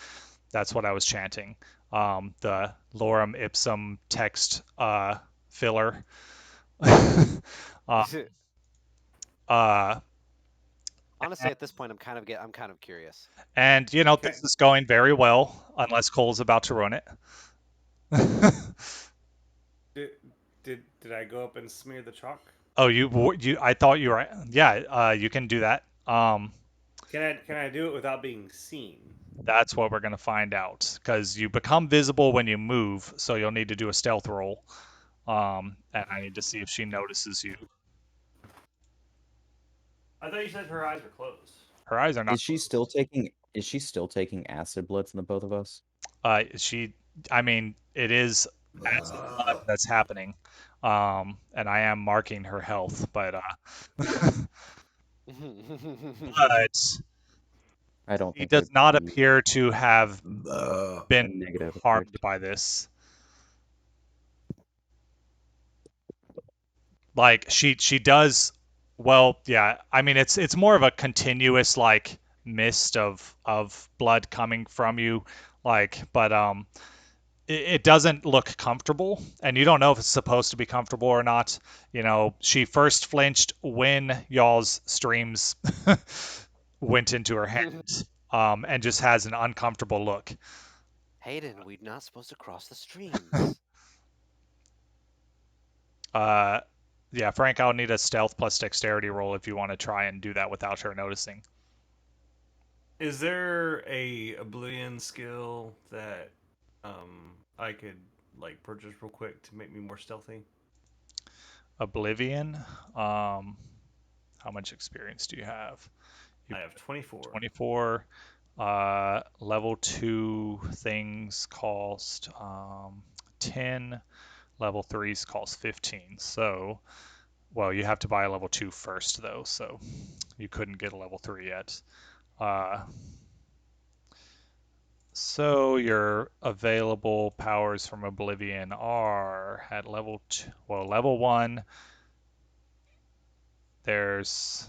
A: That's what I was chanting. The lorem ipsum text filler. uh, uh,
B: Honestly, at this point, I'm kind of curious.
A: and
C: Okay.
A: this is going very well, unless Cole's about to ruin it.
C: Did did I go up and smear the chalk?
A: Oh, I thought you were. Yeah, you can do that.
C: Can I do it without being seen?
A: That's what we're gonna find out, because you become visible when you move, so you'll need to do a stealth roll. And I need to see if she notices you.
C: I thought you said her eyes were closed.
A: Her eyes are not
E: Is she still taking? Is she still taking acid blood from the both of us?
A: she. I mean, it is acid blood that's happening. And I am marking her health, but but
E: I don't
A: he
E: think
A: does
E: I'd
A: not
E: be
A: appear to have
E: a
A: been
E: negative
A: harmed
E: effect.
A: by this. Like she does. Well, yeah. I mean, it's more of a continuous like mist of blood coming from you, but it doesn't look comfortable, and you don't know if it's supposed to be comfortable or not. She first flinched when y'all's streams went into her hand, and just has an uncomfortable look.
B: Hayden, we're not supposed to cross the streams.
A: Uh, yeah, Frank, I'll need a stealth plus dexterity roll if you want to try and do that without her noticing.
C: Is there a Oblivion skill that I could like purchase real quick to make me more stealthy?
A: Oblivion. How much experience do you have? You
C: I have 24.
A: 24. Level 2 things cost 10. Level 3s cost 15. So, well, you have to buy a level 2 first, though, so you couldn't get a level 3 yet. So your available powers from Oblivion are at level 2, well, level 1, there's,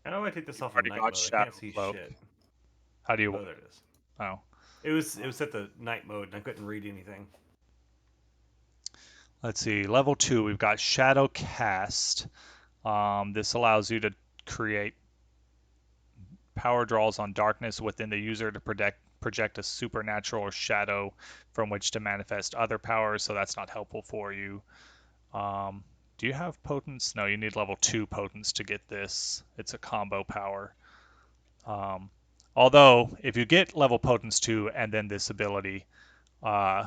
C: How do I take this
A: you've
C: off of
A: already
C: night
A: got
C: mode? I
A: Shadow
C: can't see
A: Cloak.
C: shit.
A: How do you,
C: Oh, there it is.
A: oh,
C: It was set to night mode, and I couldn't read anything.
A: let's see, level 2, we've got Shadow Cast. This allows you to create power draws on darkness within the user to project a supernatural shadow from which to manifest other powers, so that's not helpful for you. Do you have potence? No, you need level 2 potence to get this. It's a combo power. Um, Although, if you get level potence 2 and then this ability uh,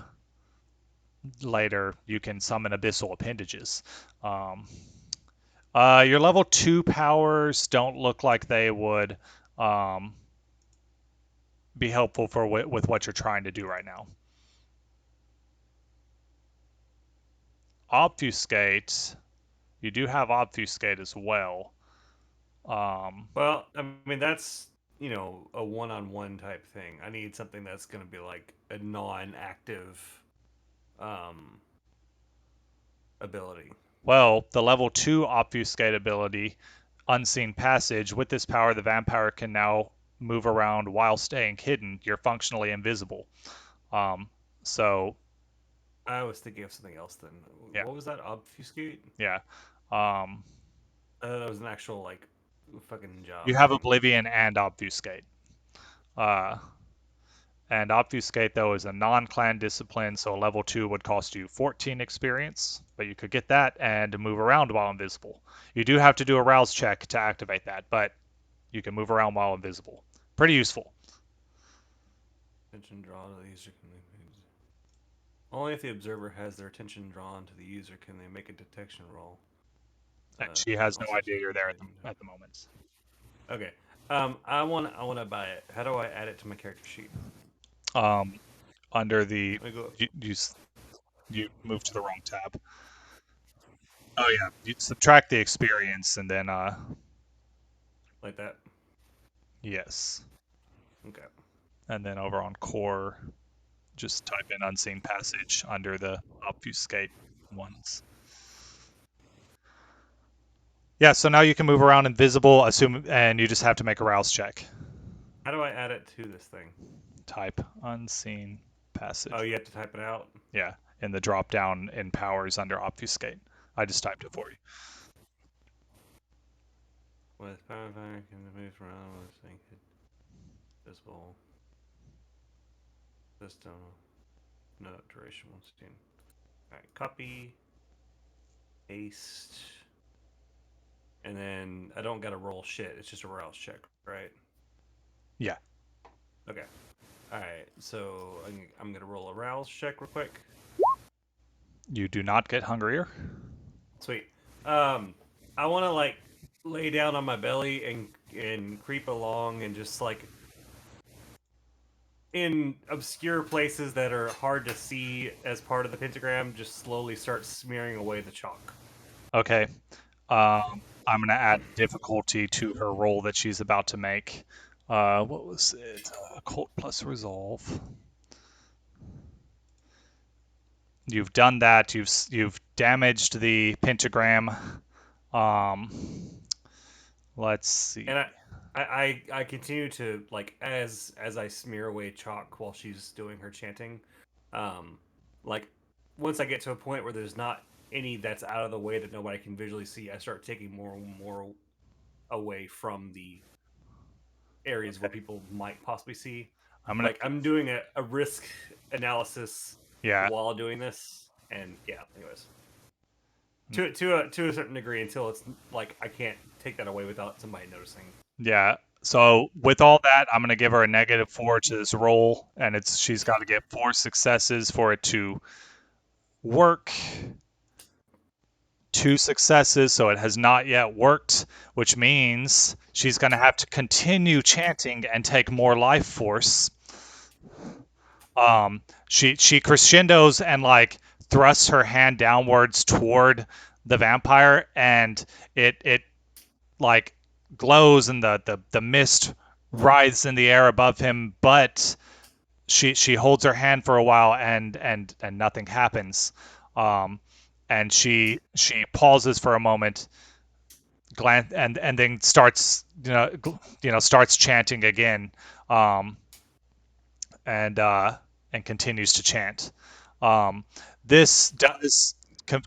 A: later, you can summon abyssal appendages. Your level 2 powers don't look like they would um, be helpful for with what you're trying to do right now. Obfuscate, you do have obfuscate as well.
C: Well, I mean that's a one-on-one type thing. I need something that's going to be like a non-active um, ability.
A: Well, the level 2 obfuscate ability, Unseen Passage, with this power, the vampire can now move around while staying hidden. You're functionally invisible. Um, so,
C: I was thinking of something else then.
A: yeah,
C: What was that? Obfuscate?
A: yeah. Um,
C: That was an actual like fucking
A: you
C: job
A: have
C: thing.
A: Oblivion and Obfuscate. Uh, and Obfuscate, though, is a non-clan discipline, so a level 2 would cost you 14 experience, but you could get that and move around while invisible. You do have to do a rouse check to activate that, but you can move around while invisible. Pretty useful.
C: Attention drawn to the user can only if the observer has their attention drawn to the user can they make a detection roll.
A: And she has no
C: Also
A: idea you're there at the moment.
C: Okay. I want to buy it. How do I add it to my character sheet?
A: Under the
C: Let me go
A: you move to the wrong tab. Oh yeah, you subtract the experience and then
C: like that.
A: yes,
C: Okay.
A: and then over on core, just type in unseen passage under the obfuscate ones. Yeah, so now you can move around invisible, and you just have to make a rouse check.
C: How do I add it to this thing?
A: Type unseen passage.
C: Oh, you have to type it out.
A: Yeah, in the drop down in powers under obfuscate. I just typed it for you.
C: With power fire can move around with thing visible. System. No duration 116. Alright, copy. Paste. And then I don't gotta roll shit. It's just a rouse check, right?
A: Yeah.
C: Okay. Alright, so I'm gonna roll a rouse check real quick.
A: You do not get hungrier.
C: Sweet. I want to like lay down on my belly and creep along and just like in obscure places that are hard to see as part of the pentagram, just slowly start smearing away the chalk.
A: Okay. I'm going to add difficulty to her roll that she's about to make. What was it? Occult plus resolve. You've done that. You've damaged the pentagram. Um, let's see.
C: And I continue to like as I smear away chalk while she's doing her chanting, like once I get to a point where there's not any that's out of the way that nobody can visually see, I start taking more and more away from the areas where people might possibly see.
A: I'm gonna.
C: Like I'm doing a risk analysis
A: Yeah.
C: while doing this, and yeah. Anyways,
A: Mm.
C: to a certain degree, until it's like I can't take that away without somebody noticing.
A: Yeah. So with all that, I'm going to give her a -4 to this roll, and she's got to get 4 successes for it to work. 2 successes, so it has not yet worked, which means she's going to have to continue chanting and take more life force. She crescendos and like thrusts her hand downwards toward the vampire, and it like glows, and the mist writhes in the air above him, but she holds her hand for a while, and nothing happens. Um, and she pauses for a moment, glance, and then starts starts chanting again, um, and and continues to chant. Um, this does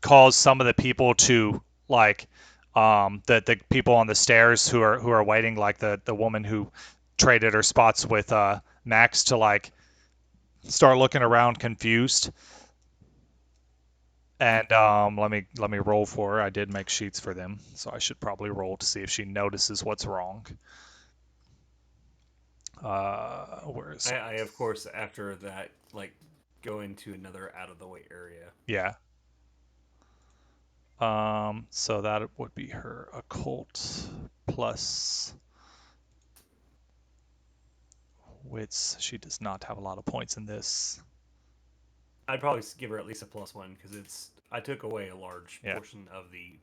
A: cause some of the people to like the people on the stairs who are waiting, like the woman who traded her spots with Max, to like start looking around confused. And let me roll for her. I did make sheets for them, so I should probably roll to see if she notices what's wrong. Where is?
C: I of course after that like go into another out of the way area.
A: Yeah. So that would be her occult plus wits. She does not have a lot of points in this.
C: I'd probably give her at least a +1 because it's I took away a large
A: Yeah.
C: portion of the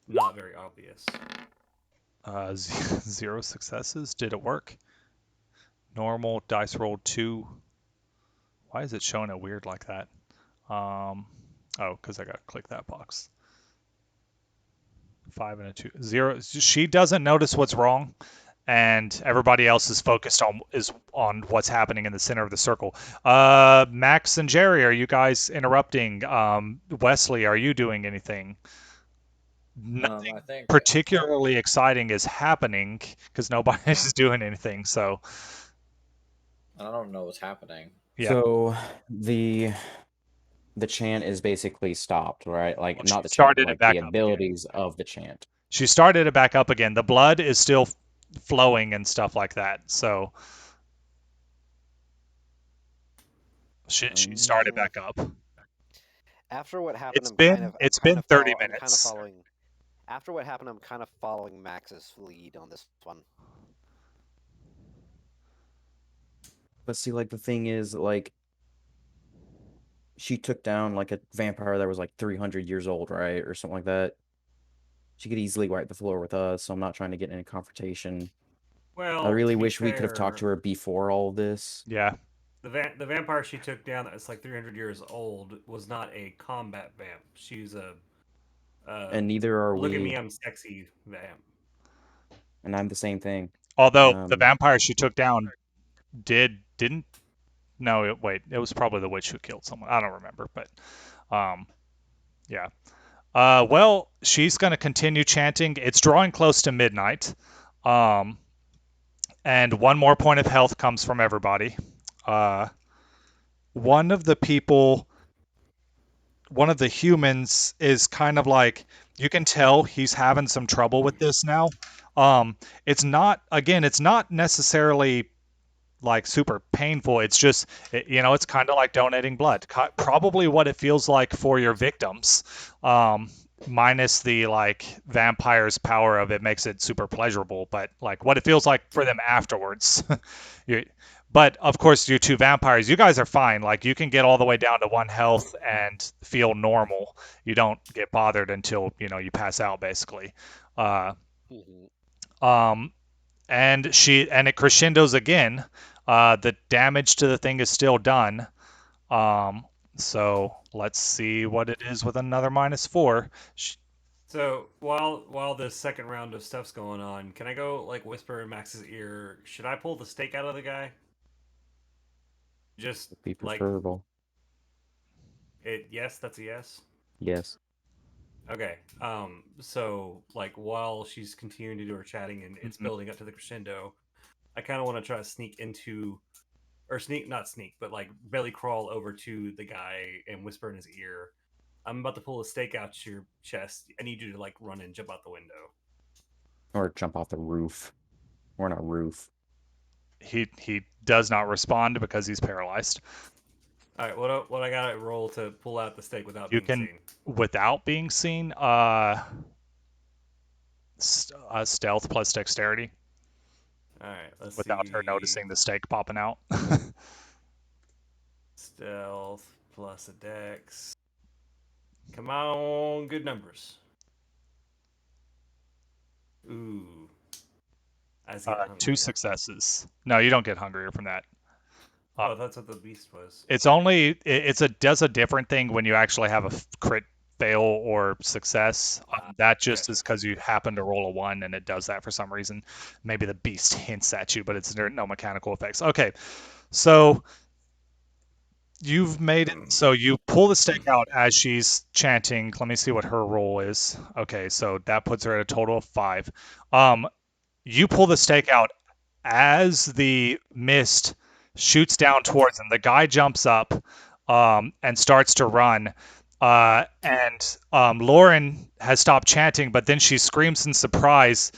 C: not very obvious.
A: 0 successes. Did it work? Normal dice rolled 2. Why is it showing it weird like that? Oh, because I got to click that box. 5 and a 2. 0. She doesn't notice what's wrong, and everybody else is focused on what's happening in the center of the circle. Max and Jerry, are you guys interrupting? Wesley, are you doing anything? Nothing
D: I think
A: particularly exciting is happening because nobody's doing anything. So
D: I don't know what's happening.
A: yeah,
E: So the chant is basically stopped, right? Like
A: well, she
E: not the chant, but
A: started it
E: like
A: back
E: the
A: up again.
E: abilities of the chant.
A: She started it back up again. The blood is still flowing and stuff like that. So she started
D: Um,
A: back up.
B: After what happened,
A: It's been it's been 30
B: I'm kind of
A: minutes.
B: following. After what happened, I'm kind of following Max's lead on this one.
E: But see, like the thing is, like she took down like a vampire that was like 300 years old, right, or something like that. She could easily wipe the floor with us, so I'm not trying to get in a confrontation. I
C: Well,
E: really
C: to be
E: wish we could have talked
C: fair,
E: to her before all of this.
A: Yeah.
C: the vampire she took down that's like 300 years old was not a combat vamp. She's a
E: And neither are
C: look at
E: we.
C: me, I'm sexy vamp.
E: And I'm the same thing.
A: Although the
E: Um,
A: vampire she took down didn't. No, wait. It was probably the witch who killed someone. I don't remember, but yeah. Well, she's going to continue chanting. It's drawing close to midnight. Um, and one more point of health comes from everybody. Uh, one of the people, one of the humans is kind of like, you can tell he's having some trouble with this now. It's not, again, it's not necessarily like super painful. It's just, it's kind of like donating blood. Probably what it feels like for your victims, minus the like vampire's power of it makes it super pleasurable. But like what it feels like for them afterwards. you, but of course, you two vampires, you guys are fine. Like you can get all the way down to 1 health and feel normal. You don't get bothered until you pass out, basically. Uh,
B: Mm-hmm.
A: um, and it crescendos again. The damage to the thing is still done. Um, so let's see what it is with another -4.
C: So while this second round of stuff's going on, can I go like whisper in Max's ear? Should I pull the stake out of the guy? Just
E: would be
C: like
E: preferable.
C: it. Yes, that's a yes.
E: Yes.
C: Okay. So like while she's continuing to do her chatting and it's
A: Mhm.
C: building up to the crescendo, I kind of want to try to sneak into, or sneak, not sneak, but like belly crawl over to the guy and whisper in his ear. I'm about to pull a stake out your chest. I need you to like run and jump out the window.
E: Or jump off the roof. We're on a roof.
A: He does not respond because he's paralyzed.
C: All right, what I gotta roll to pull out the stake without
A: You
C: being
A: can,
C: seen?
A: without being seen, stealth plus dexterity
C: All right, let's
A: without her
C: see.
A: noticing the stake popping out.
C: Stealth plus a dex. Come on, good numbers. Ooh, I just get
A: Two
C: hungrier.
A: successes. No, you don't get hungrier from that. Uh,
C: Oh, that's what the beast was.
A: it's only it's a does a different thing when you actually have a crit fail or success. That just
C: Gotcha.
A: is because you happen to roll a 1 and it does that for some reason. Maybe the beast hints at you, but it's no mechanical effects. Okay, so you've made it. So you pull the stake out as she's chanting. Let me see what her roll is. Okay, so that puts her at a total of 5. Um, you pull the stake out as the mist shoots down towards him. The guy jumps up and starts to run. And Lauren has stopped chanting, but then she screams in surprise.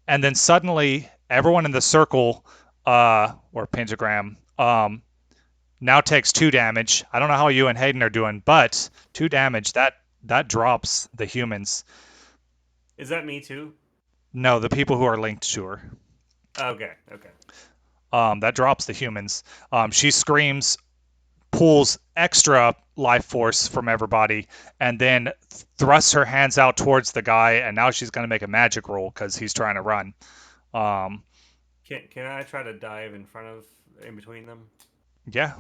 A: And then suddenly, everyone in the circle or pentagram now takes 2 damage. I don't know how you and Hayden are doing, but 2 damage that drops the humans.
C: Is that me too?
A: No, the people who are linked to her.
C: Okay, okay.
A: That drops the humans. She screams, pulls extra life force from everybody, and then thrusts her hands out towards the guy. And now she's going to make a magic roll because he's trying to run. Um,
C: Can I try to dive in between them?
A: yeah,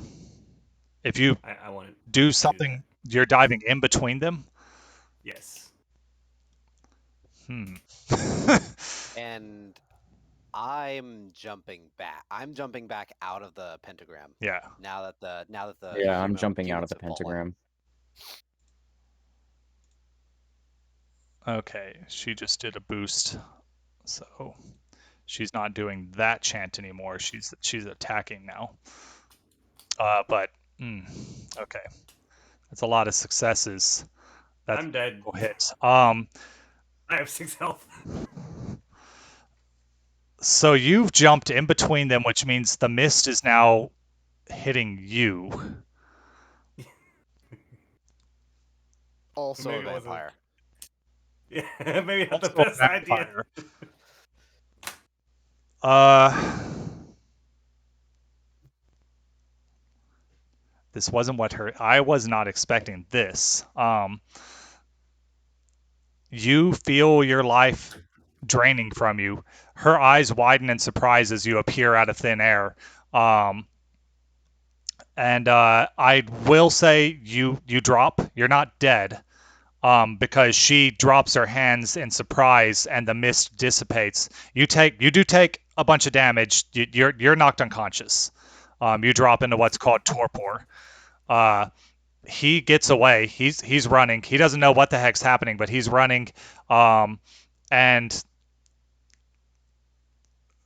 A: if you
C: I want
A: do
C: to do that.
A: something, you're diving in between them.
C: Yes.
A: Hmm.
B: And I'm jumping back. I'm jumping back out of the pentagram.
A: Yeah.
B: Now that the
E: Yeah, I'm jumping out of
B: humans
E: the
B: have fallen.
E: pentagram.
A: Okay. She just did a boost, so she's not doing that chant anymore. She's attacking now. But okay, that's a lot of successes. That's
C: I'm dead.
A: a hit.
C: I have 6 health.
A: So you've jumped in between them, which means the mist is now hitting you.
B: Also a
C: Maybe it wasn't.
B: vampire.
C: Yeah, maybe not the
A: Also a
C: best idea.
A: vampire. Uh, this wasn't what her. I was not expecting this. You feel your life draining from you. Her eyes widen in surprise as you appear out of thin air. Um, and I will say you drop. You're not dead. Because she drops her hands in surprise and the mist dissipates. You do take a bunch of damage. You're knocked unconscious. You drop into what's called torpor. Uh, he gets away. He's running. He doesn't know what the heck's happening, but he's running. And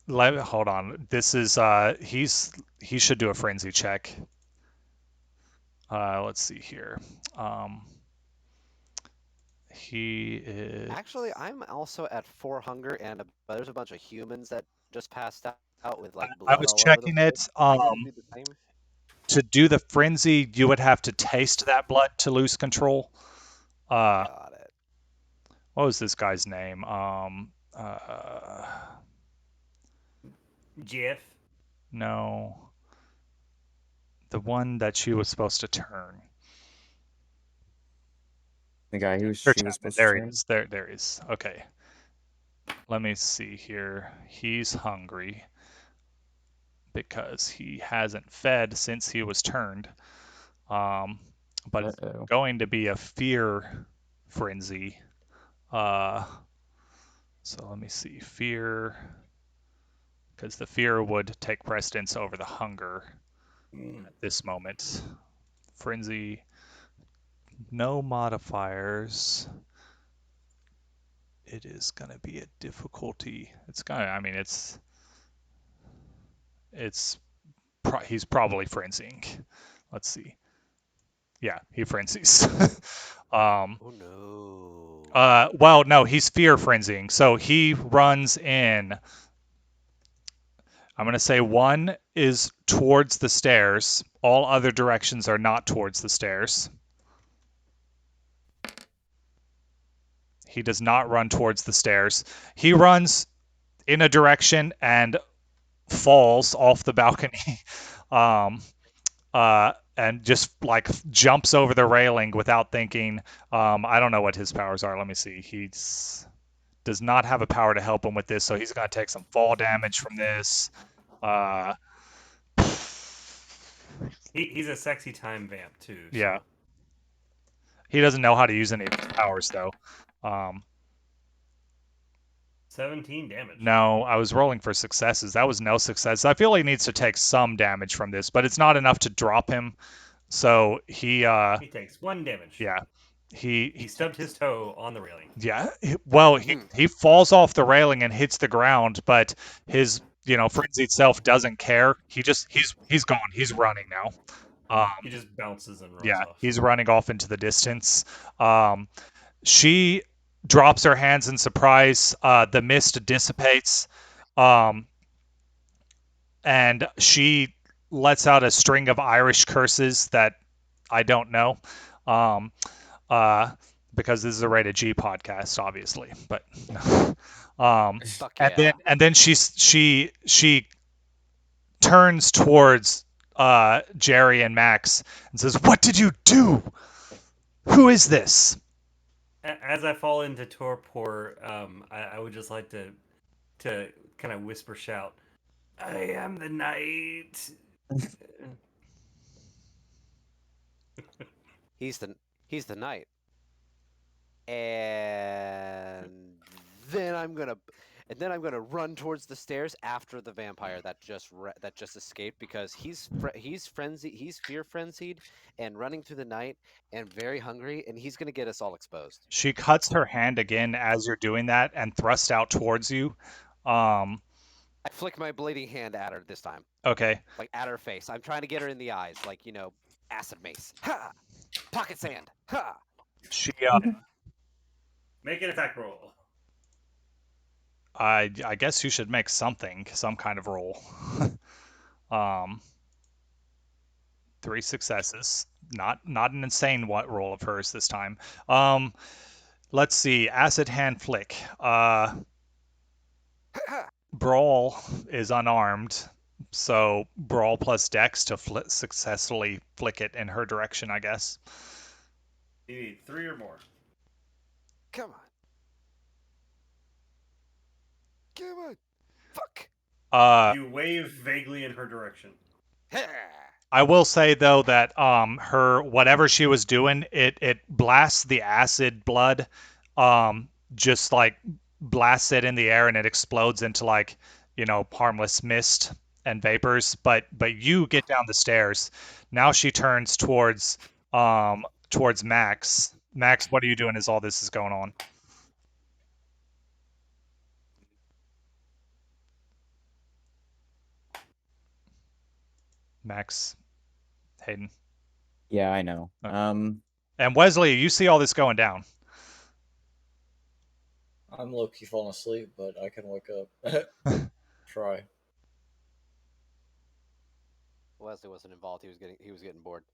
A: hold on. This is he should do a frenzy check. Let's see here. He is.
B: Actually, I'm also at 4 hunger, and there's a bunch of humans that just passed out with like
A: I
B: blood
A: was
B: all over the
A: checking it.
B: place. Are you gonna do the same?
A: To do the frenzy, you would have to taste that blood to lose control.
B: Got it.
A: What was this guy's name?
C: Jeff.
A: No, the one that she was supposed to turn.
E: The guy
A: Sure,
E: she was
A: Chapman.
E: supposed to
A: There he
E: turn.
A: is. There he is. Okay. Let me see here. He's hungry because he hasn't fed since he was turned. But it's
E: Uh-oh.
A: going to be a fear frenzy. So let me see. Fear, because the fear would take precedence over the hunger at this moment. Frenzy, no modifiers. It is going to be a difficulty. It's going to, I mean, he's probably frenzying. Let's see. Yeah, he frenzies.
B: Oh no.
A: Well, no, he's fear frenzying. So he runs in I'm going to say one is towards the stairs. All other directions are not towards the stairs. He does not run towards the stairs. He runs in a direction and falls off the balcony. um, and just like jumps over the railing without thinking. I don't know what his powers are. Let me see. He does not have a power to help him with this, so he's going to take some fall damage from this. Uh,
C: He's a sexy time vamp too.
A: yeah,
C: So.
A: he doesn't know how to use any of his powers though. Um,
C: 17 damage.
A: no, I was rolling for successes. That was no success. I feel he needs to take some damage from this, but it's not enough to drop him. So
C: He takes 1 damage.
A: yeah,
C: He stubbed his toe on the railing.
A: yeah. Well, he falls off the railing and hits the ground, but his frenzied self doesn't care. He's gone. He's running now.
C: He just bounces and runs
A: Yeah,
C: off.
A: he's running off into the distance. She drops her hands in surprise. The mist dissipates, and she lets out a string of Irish curses that I don't know, um, because this is a rated G podcast, obviously. But
B: Fuck
A: and
B: yeah.
A: then she turns towards Jerry and Max and says, "What did you do? Who is this?"
C: As I fall into torpor, I would just like to kind of whisper shout, "I am the knight."
B: He's the knight. And then I'm gonna run towards the stairs after the vampire that just escaped, because he's frenzied, he's fear frenzied and running through the night and very hungry, and he's gonna get us all exposed.
A: She cuts her hand again as you're doing that and thrusts out towards you.
B: I flick my bleeding hand at her this time,
A: Okay.
B: like at her face. I'm trying to get her in the eyes, like, acid mace. Ha! Pocket sand. Ha!
A: She
C: Make an attack roll.
A: I guess you should make some kind of roll. 3 successes. Not an insane roll of hers this time. Let's see. Acid hand flick. Brawl is unarmed, so brawl plus dex to successfully flick it in her direction, I guess.
C: You need 3 or more.
B: Come on. Come on. Fuck.
C: You wave vaguely in her direction.
A: I will say though that her whatever she was doing, it blasts the acid blood, just like blasts it in the air and it explodes into like harmless mist and vapors. But you get down the stairs. Now she turns towards Max. Max, what are you doing as all this is going on? Max, Hayden.
E: Yeah, I know.
A: Okay. And Wesley, you see all this going down.
D: I'm low key falling asleep, but I can wake up. Try.
B: Wesley wasn't involved. He was getting bored.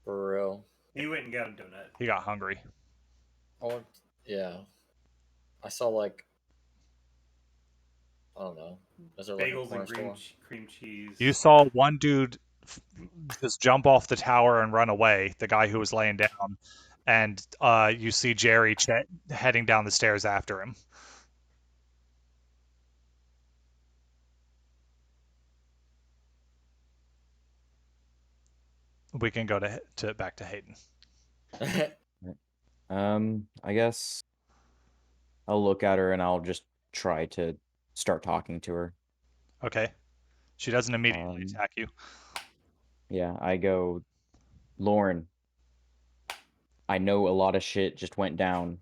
D: For real.
C: He went and got a donut.
A: He got hungry.
D: Oh, yeah. I saw like, I don't know. Is there like
C: Bagels
D: a corner
C: and
D: store?
C: cream cheese.
A: You saw one dude just jump off the tower and run away, the guy who was laying down, and you see Jerry heading down the stairs after him. We can go to back to Hayden.
E: I guess I'll look at her and I'll just try to start talking to her.
A: Okay. She doesn't immediately attack you.
E: Yeah, I go, Lauren, I know a lot of shit just went down,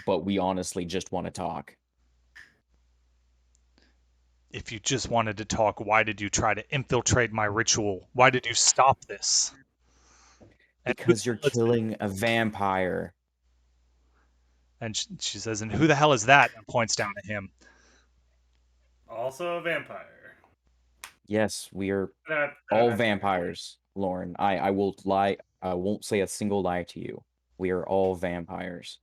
E: but we honestly just want to talk.
A: If you just wanted to talk, why did you try to infiltrate my ritual? Why did you stop this?
E: Because you're killing a vampire.
A: And she says, and who the hell is that? And points down at him.
C: Also a vampire.
E: Yes, we are
C: I don't
E: all
C: have to read it.
E: vampires, Lauren. I will lie. I won't say a single lie to you. We are all vampires.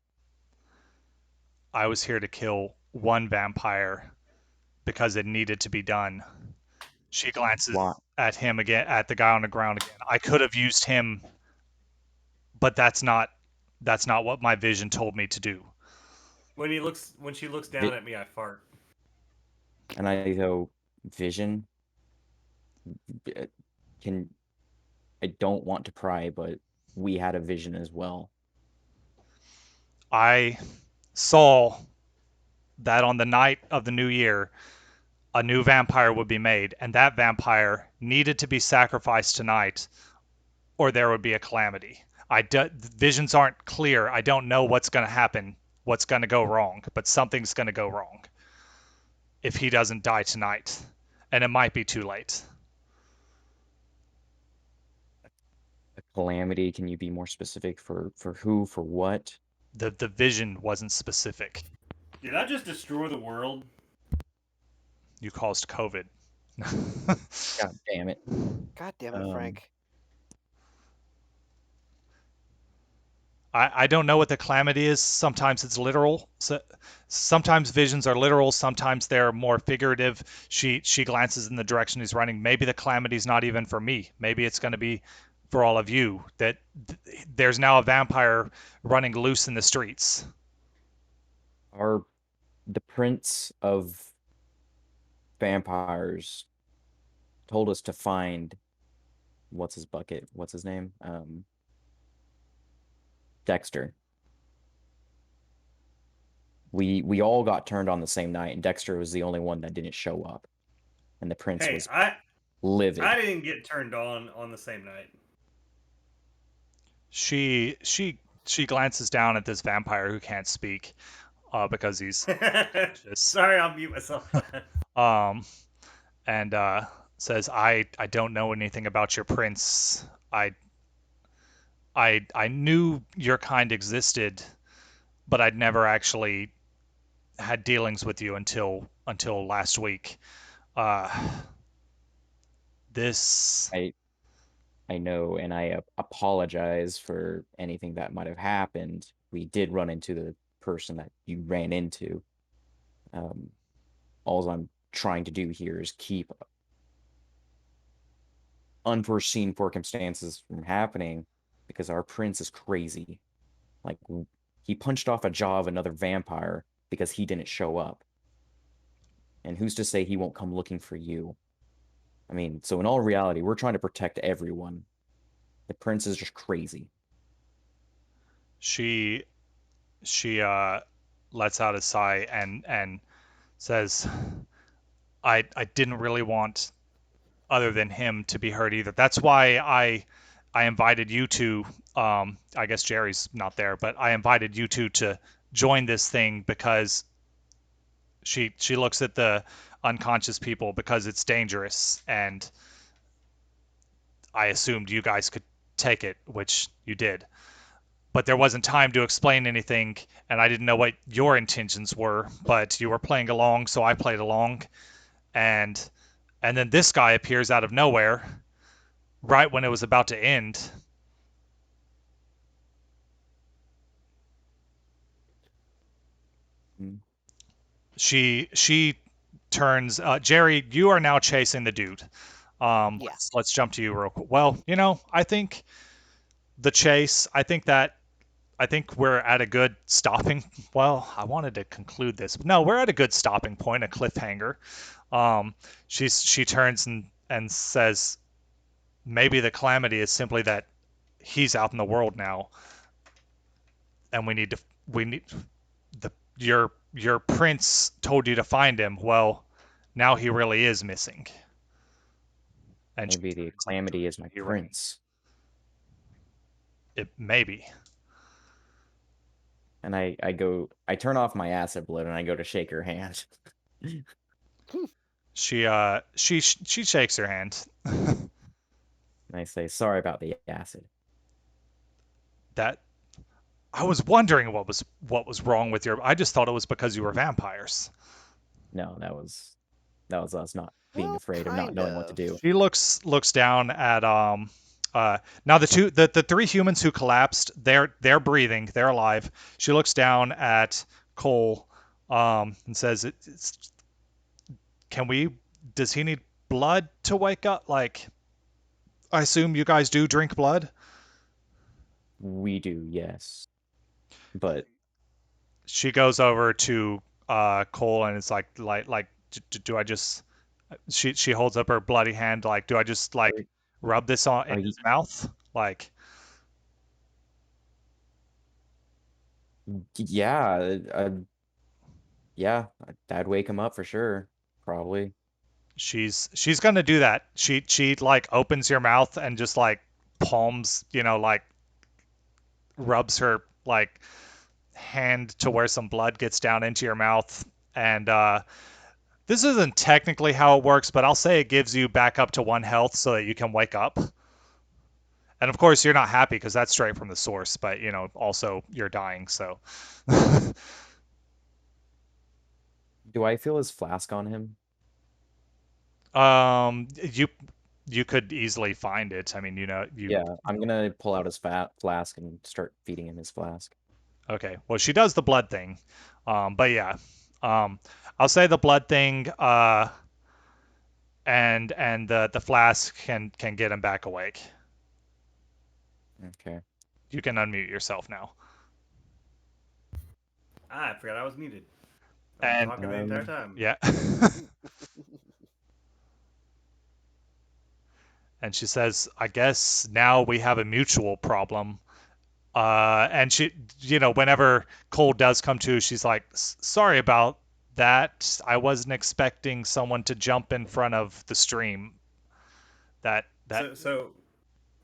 A: I was here to kill one vampire because it needed to be done. She
E: Why?
A: glances at him again, at the guy on the ground again. I could have used him, but that's not what my vision told me to do.
C: When she looks down
E: Vi-
C: at me, I fart.
E: and I go, Vision. uh, Can I don't want to pry, but we had a vision as well.
A: I saw that on the night of the new year, a new vampire would be made, and that vampire needed to be sacrificed tonight, or there would be a calamity. Visions aren't clear. I don't know what's going to happen, what's going to go wrong, but something's going to go wrong if he doesn't die tonight, and it might be too late.
E: A calamity. Can you be more specific for who, for what?
A: The vision wasn't specific.
C: Did I just destroy the world?
A: You caused COVID.
E: God damn it.
B: God damn it,
E: Um,
B: Frank.
A: I don't know what the calamity is. Sometimes it's literal. So, sometimes visions are literal. Sometimes they're more figurative. She glances in the direction he's running. Maybe the calamity is not even for me. Maybe it's going to be for all of you. That there's now a vampire running loose in the streets.
E: Are the prince of vampires told us to find what's his bucket? What's his name? Dexter. We all got turned on the same night, and Dexter was the only one that didn't show up, and the prince
C: Hey,
E: was
C: I
E: livid.
C: didn't get turned on the same night.
A: She glances down at this vampire who can't speak because he's unconscious.
C: Sorry, I'll mute myself.
A: Um, and says, I don't know anything about your prince. I knew your kind existed, but I'd never actually had dealings with you until last week. Uh, this
E: I I know, and I apologize for anything that might have happened. We did run into the person that you ran into. Um, all I'm trying to do here is keep unforeseen circumstances from happening because our prince is crazy. Like, he punched off a jaw of another vampire because he didn't show up. And who's to say he won't come looking for you? I mean, so in all reality, we're trying to protect everyone. The prince is just crazy.
A: she she lets out a sigh and says, I didn't really want other than him to be hurt either. That's why I invited you two. I guess Jerry's not there, but I invited you two to join this thing because she looks at the unconscious people because it's dangerous, and I assumed you guys could take it, which you did. But there wasn't time to explain anything, and I didn't know what your intentions were. But you were playing along, so I played along, and then this guy appears out of nowhere right when it was about to end.
E: Mm.
A: She turns. Jerry, you are now chasing the dude.
B: Yeah.
A: Let's jump to you real quick. Well, I think the chase. I think we're at a good stopping. Well, I wanted to conclude this. No, we're at a good stopping point, a cliffhanger. Um, she turns and says, maybe the calamity is simply that he's out in the world now, and we need the your prince told you to find him. Well, now he really is missing. And she
E: Maybe the
A: turns in the
E: calamity is
A: direction
E: my
A: he ran.
E: prince.
A: It maybe.
E: And I turn off my acid blood and I go to shake her hand.
A: She shakes her hand.
E: And I say, sorry about the acid.
A: That I was wondering what was wrong with your. I just thought it was because you were vampires.
E: No, that was us, not being
B: Well,
E: afraid of not
B: kind
E: knowing what to
B: of.
E: do.
A: She looks down at now the three humans who collapsed, they're breathing, they're alive. She looks down at Cole and says, "Can we? Does he need blood to wake up? Like, I assume you guys do drink blood."
E: We do, yes, but
A: She goes over to Cole and it's like do I just she holds up her bloody hand like do I just like
E: are,
A: rub this on in
E: are you?
A: his mouth like
E: Yeah, yeah, that'd wake him up for sure, probably.
A: she's gonna do that. She like opens your mouth and just like palms, like rubs her like hand to where some blood gets down into your mouth and this isn't technically how it works, but I'll say it gives you back up to 1 health so that you can wake up. And of course, you're not happy because that's straight from the source, but also you're dying, so
E: Do I feel his flask on him?
A: you could easily find it. I mean, you
E: Yeah, I'm gonna pull out his fat flask and start feeding him his flask.
A: okay. Well, she does the blood thing. But yeah. Um I'll say the blood thing and the flask can get him back awake.
E: Okay.
A: You can unmute yourself now.
C: I forgot I was muted. I've been
A: And
C: talking the entire time.
A: yeah. And she says, "I guess now we have a mutual problem." And she, whenever Cole does come to, she's like, "Sorry about that. I wasn't expecting someone to jump in front of the stream." That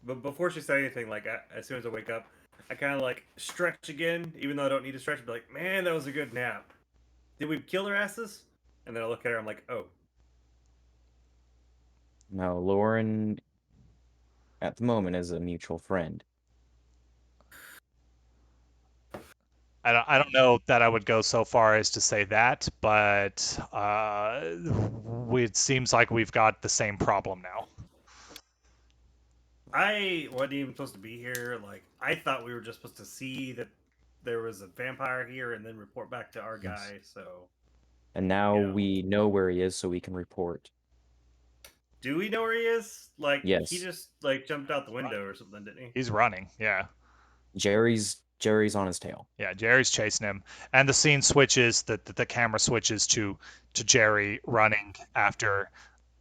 C: But before she said anything, like as soon as I wake up, I kind of like stretch again, even though I don't need to stretch. Be like, man, that was a good nap. Did we kill their asses? And then I look at her, I'm like, oh,
E: Now, Lauren, at the moment, is a mutual friend.
A: I don't know that I would go so far as to say that, but it seems like we've got the same problem now.
C: I wasn't even supposed to be here. Like, I thought we were just supposed to see that there was a vampire here and then report back to our
E: Yes.
C: guy. So,
E: And now
C: you know,
E: we know where he is, so we can report.
C: do we know where he is? Like, he
E: Yes,
C: just like jumped out the window or something, didn't he?
A: He's running, yeah.
E: Jerry's on his tail.
A: Yeah, Jerry's chasing him, and the scene switches. The camera switches to Jerry running after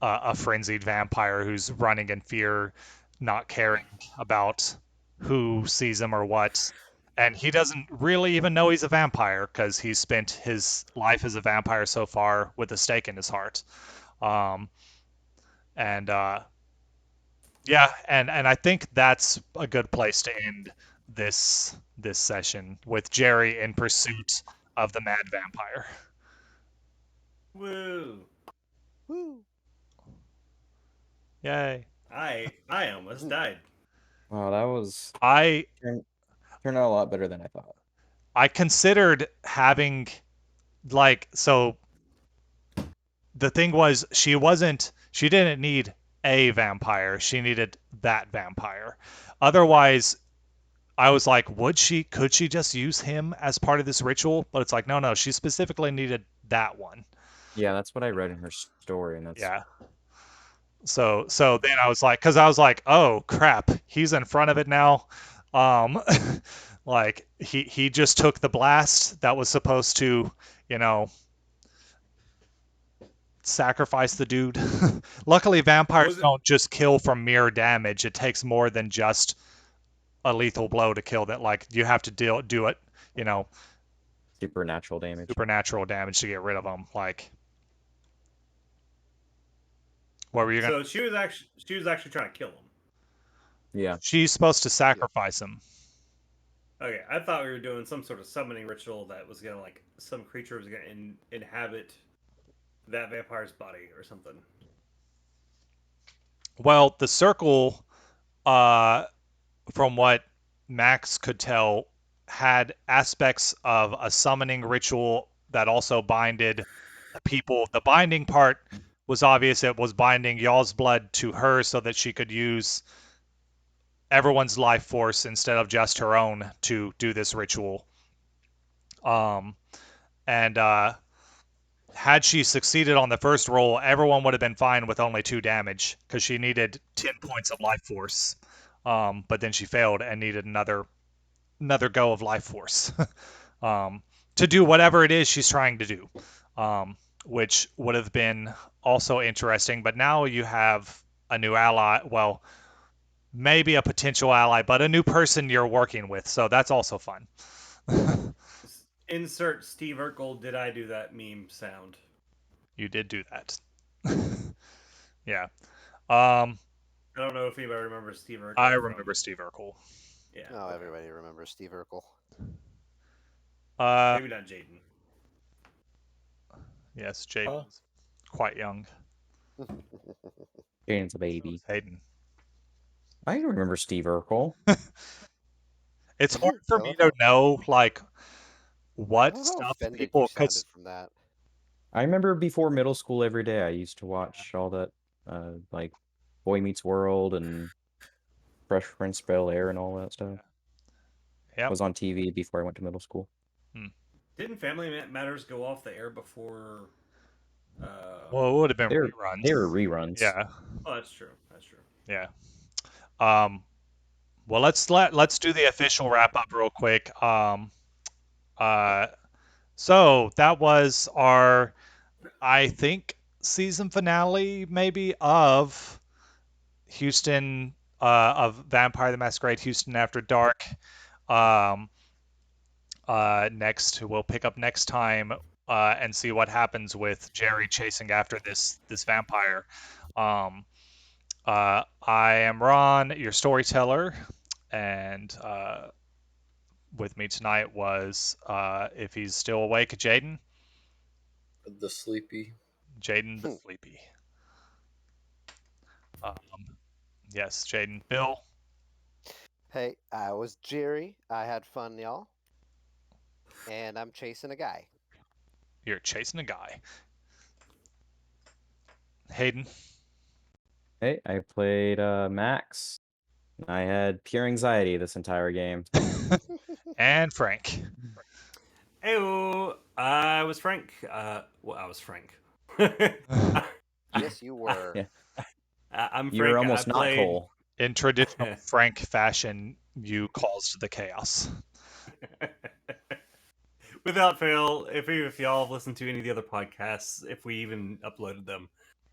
A: a frenzied vampire who's running in fear, not caring about who sees him or what. And he doesn't really even know he's a vampire because he's spent his life as a vampire so far with a stake in his heart. Um, and yeah, and I think that's a good place to end this session with Jerry in pursuit of the mad vampire.
C: Woo!
B: Woo.
A: Yay.
C: I almost died.
E: Wow, that was
A: I
E: turned out a lot better than I thought.
A: I considered having so the thing was she didn't need a vampire. She needed that vampire. Otherwise, I was like, could she just use him as part of this ritual? But it's like, no, she specifically needed that one.
E: Yeah, that's what I read in her story, and that's
A: Yeah. So then I was like, because I was like, oh crap, he's in front of it now. Um, like he just took the blast that was supposed to, you know, sacrifice the dude. Luckily, vampires
C: Was it?
A: don't just kill from mere damage. It takes more than just a lethal blow to kill that. Like you have to do it, you know,
E: supernatural damage.
A: supernatural damage to get rid of them. Like, what were you gonna?
C: So she was actually trying to kill him.
E: Yeah,
A: She's supposed to sacrifice him.
C: Okay, I thought we were doing some sort of summoning ritual that was gonna like some creature was gonna inhabit that vampire's body or something.
A: Well, the circle, uh, from what Max could tell, had aspects of a summoning ritual that also binded the people. The binding part was obvious. It was binding y'all's blood to her so that she could use everyone's life force instead of just her own to do this ritual. Um, and had she succeeded on the first roll, everyone would have been fine with only 2 damage because she needed 10 points of life force. But then she failed and needed another go of life force um, to do whatever it is she's trying to do, which would have been also interesting. But now you have a new ally. Well, maybe a potential ally, but a new person you're working with. So that's also fun.
C: Insert Steve Urkel. Did I do that meme sound?
A: You did do that. Yeah. Um,
C: I don't know if anybody remembers Steve
A: I
C: Urkel
A: remember
C: from.
A: Steve Urkel.
C: Yeah.
B: Oh,
C: okay.
B: everybody remembers Steve Urkel.
A: Uh,
C: Maybe not Jaden.
A: yes, Jaden
D: Huh?
A: was quite young.
E: Jaden's a
A: So
E: baby.
A: was Hayden.
E: I remember Steve Urkel.
A: It's hard for
B: I
A: me
B: love
A: to
B: how
A: know like
B: I
A: what
B: love how
A: stuff
B: offended you
A: people because
B: sounded from that.
E: I remember before middle school every day I used to watch all that like Boy Meets World and Fresh Prince of Bel-Air and all that stuff.
A: Yep.
E: Was on TV before I went to middle school.
C: Didn't Family Matters go off the air before?
A: Well, it would have been
E: They were
A: reruns.
E: reruns.
A: Yeah.
C: Oh, that's true. That's true.
A: Yeah. Um, well, let's do the official wrap up real quick. Uh, so that was our, I think, season finale maybe of Houston, of Vampire the Masquerade Houston After Dark. Um, next we'll pick up next time and see what happens with Jerry chasing after this vampire. Um, I am Ron, your storyteller, and with me tonight was, if he's still awake, Jaden.
D: The sleepy.
A: Jaden the Sleepy. Um, yes, Jaden. Bill,
B: Hey, I was Jerry. I had fun, y'all. And I'm chasing a guy.
A: you're chasing a guy. Hayden,
E: Hey, I played Max. I had pure anxiety this entire game.
A: and Frank.
C: Hey, I was Frank. Well, I was Frank.
B: Yes, you were.
E: Yeah.
C: I'm
E: You were
C: Frank. I
E: almost not
C: played.
E: Cole.
A: In traditional Frank fashion, you caused the chaos.
C: Without fail, if y'all have listened to any of the other podcasts, if we even uploaded them,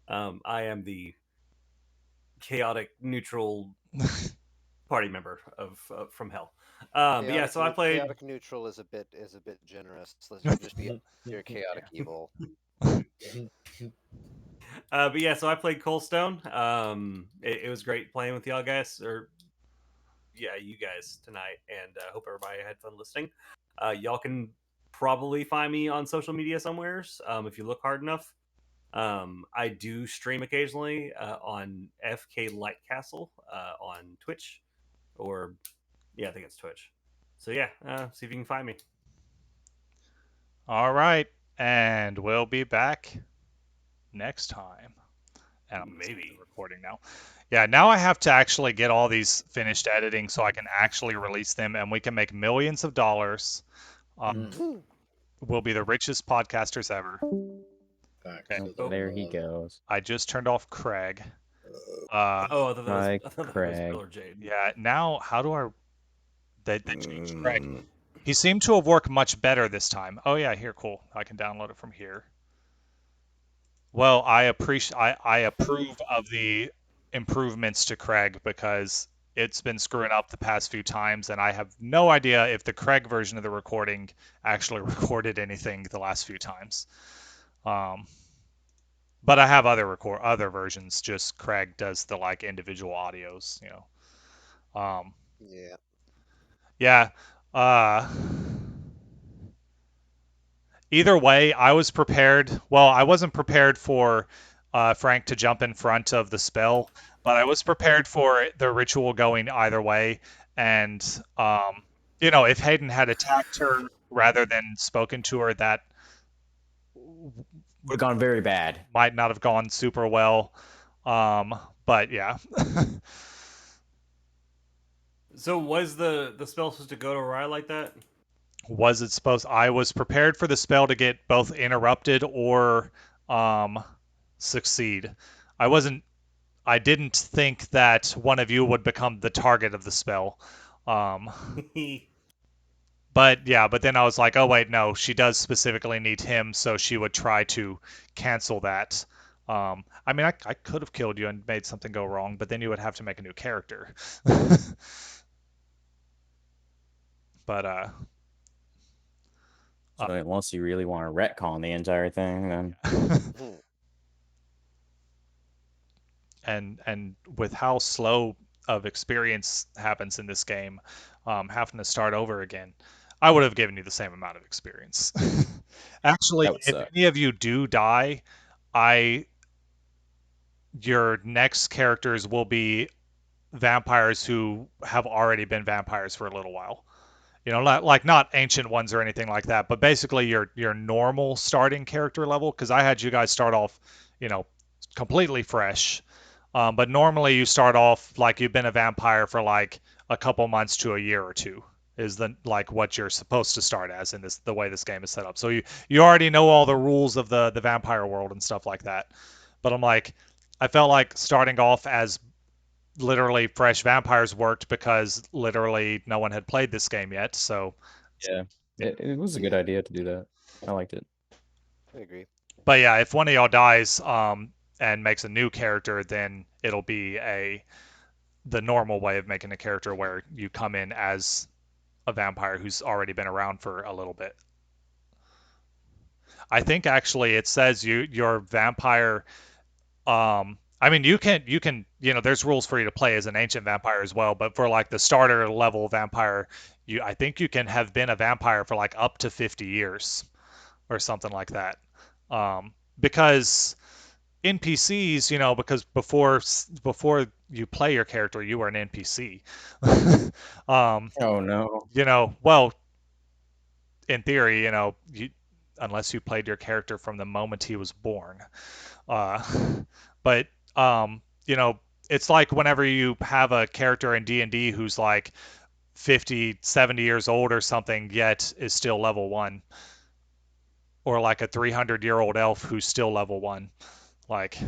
C: I am the chaotic neutral party member of from hell. But yeah, so I played.
B: Chaotic neutral is a bit generous. You'll just be pure chaotic evil.
C: But yeah, so I played Coldstone. It was great playing with y'all guys, or yeah, you guys tonight, and hope everybody had fun listening. Y'all can probably find me on social media somewheres if you look hard enough. I do stream occasionally on FK Lightcastle on Twitch, or yeah, I think it's Twitch. So yeah, see if you can find me.
A: All right, and we'll be back next time. And I'm gonna stop the
C: Maybe.
A: recording now. Yeah, now I have to actually get all these finished editing so I can actually release them, and we can make millions of dollars. We'll be the richest podcasters ever.
D: Back
A: Okay.
D: to the
C: Oh,
E: There he
D: love.
E: goes.
A: I just turned off Craig.
C: Oh,
E: Hi,
C: I thought that was
E: Craig.
C: Bill or Jade.
A: Yeah, now how do I? They changed Craig.
C: Mm.
A: He seemed to have worked much better this time. Oh yeah, here, cool. I can download it from here. Well, I approve of the improvements to Craig because it's been screwing up the past few times, and I have no idea if the Craig version of the recording actually recorded anything the last few times. Um, but I have other versions. Just Craig does the like individual audios, you know.
B: Yeah.
A: Yeah. Uh, Either way, I was prepared. Well, I wasn't prepared for Frank to jump in front of the spell, but I was prepared for the ritual going either way. And, if Hayden had attacked her rather than spoken to her, that
E: Would have gone very bad.
A: might not have gone super well. But yeah.
C: So was the spell supposed to go awry like that?
A: Was it supposed I was prepared for the spell to get both interrupted or um succeed. I wasn't I didn't think that one of you would become the target of the spell. Um but yeah, but then I was like, oh wait, no, she does specifically need him, so she would try to cancel that. I mean, I could have killed you and made something go wrong, but then you would have to make a new character. But
E: So unless you really want to retcon the entire thing, then
B: Hmm.
A: and with how slow of experience happens in this game, having to start over again, I would have given you the same amount of experience. Actually,
E: that would
A: if
E: suck.
A: any of you do die, I your next characters will be vampires who have already been vampires for a little while. You know, like not ancient ones or anything like that, but basically your normal starting character level. Because I had you guys start off, you know, completely fresh. But normally you start off like you've been a vampire for like a couple months to a year or two is the like what you're supposed to start as in this the way this game is set up. So you already know all the rules of the vampire world and stuff like that. But I'm like, I felt like starting off as literally fresh vampires worked because literally no one had played this game yet. So,
E: Yeah,
A: you know.
E: it was a good
B: Yeah,
E: idea to do that. I liked it.
B: I agree.
A: But yeah, if one of y'all dies and makes a new character, then it'll be a the normal way of making a character where you come in as a vampire who's already been around for a little bit. I think actually it says your vampire. I mean, you can there's rules for you to play as an ancient vampire as well, but for like the starter level vampire, I think you can have been a vampire for like up to 50 years or something like that. Because NPCs, because before you play your character, you were an NPC. um,
E: Oh no.
A: well, in theory, unless you played your character from the moment he was born. Uh, but it's like whenever you have a character in D&D who's like 50, 70 years old or something, yet is still level 1, or like a 300-year-old elf who's still level 1. Like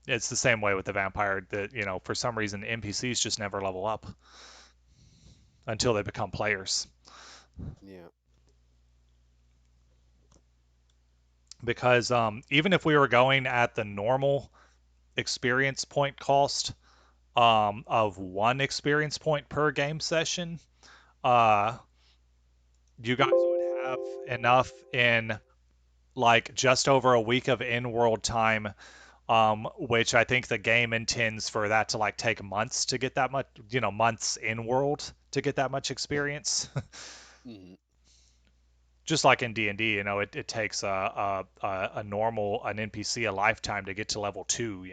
A: it's the same way with the vampire that, for some reason NPCs just never level up until they become players.
B: Yeah.
A: Because even if we were going at the normal experience point cost of 1 experience point per game session, uh, you guys would have enough in like just over a week of in-world time, which I think the game intends for that to like take months to get that much, months in-world to get that much experience.
B: Hmm.
A: Just like in D&D, it takes a normal an NPC a lifetime to get to level 2,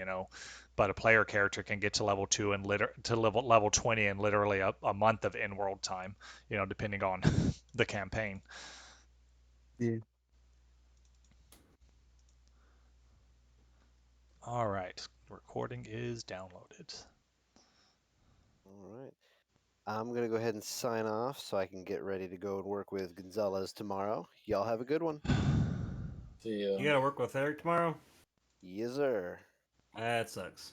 A: but a player character can get to level 2 and to level 20 in literally a month of in-world time, depending on the campaign.
E: Yeah.
A: All right, recording is downloaded.
B: All right. I'm going to go ahead and sign off so I can get ready to go and work with Gonzalez tomorrow. Y'all have a good one.
D: See ya.
C: You gotta work with Eric tomorrow?
B: Yes, sir.
C: That sucks.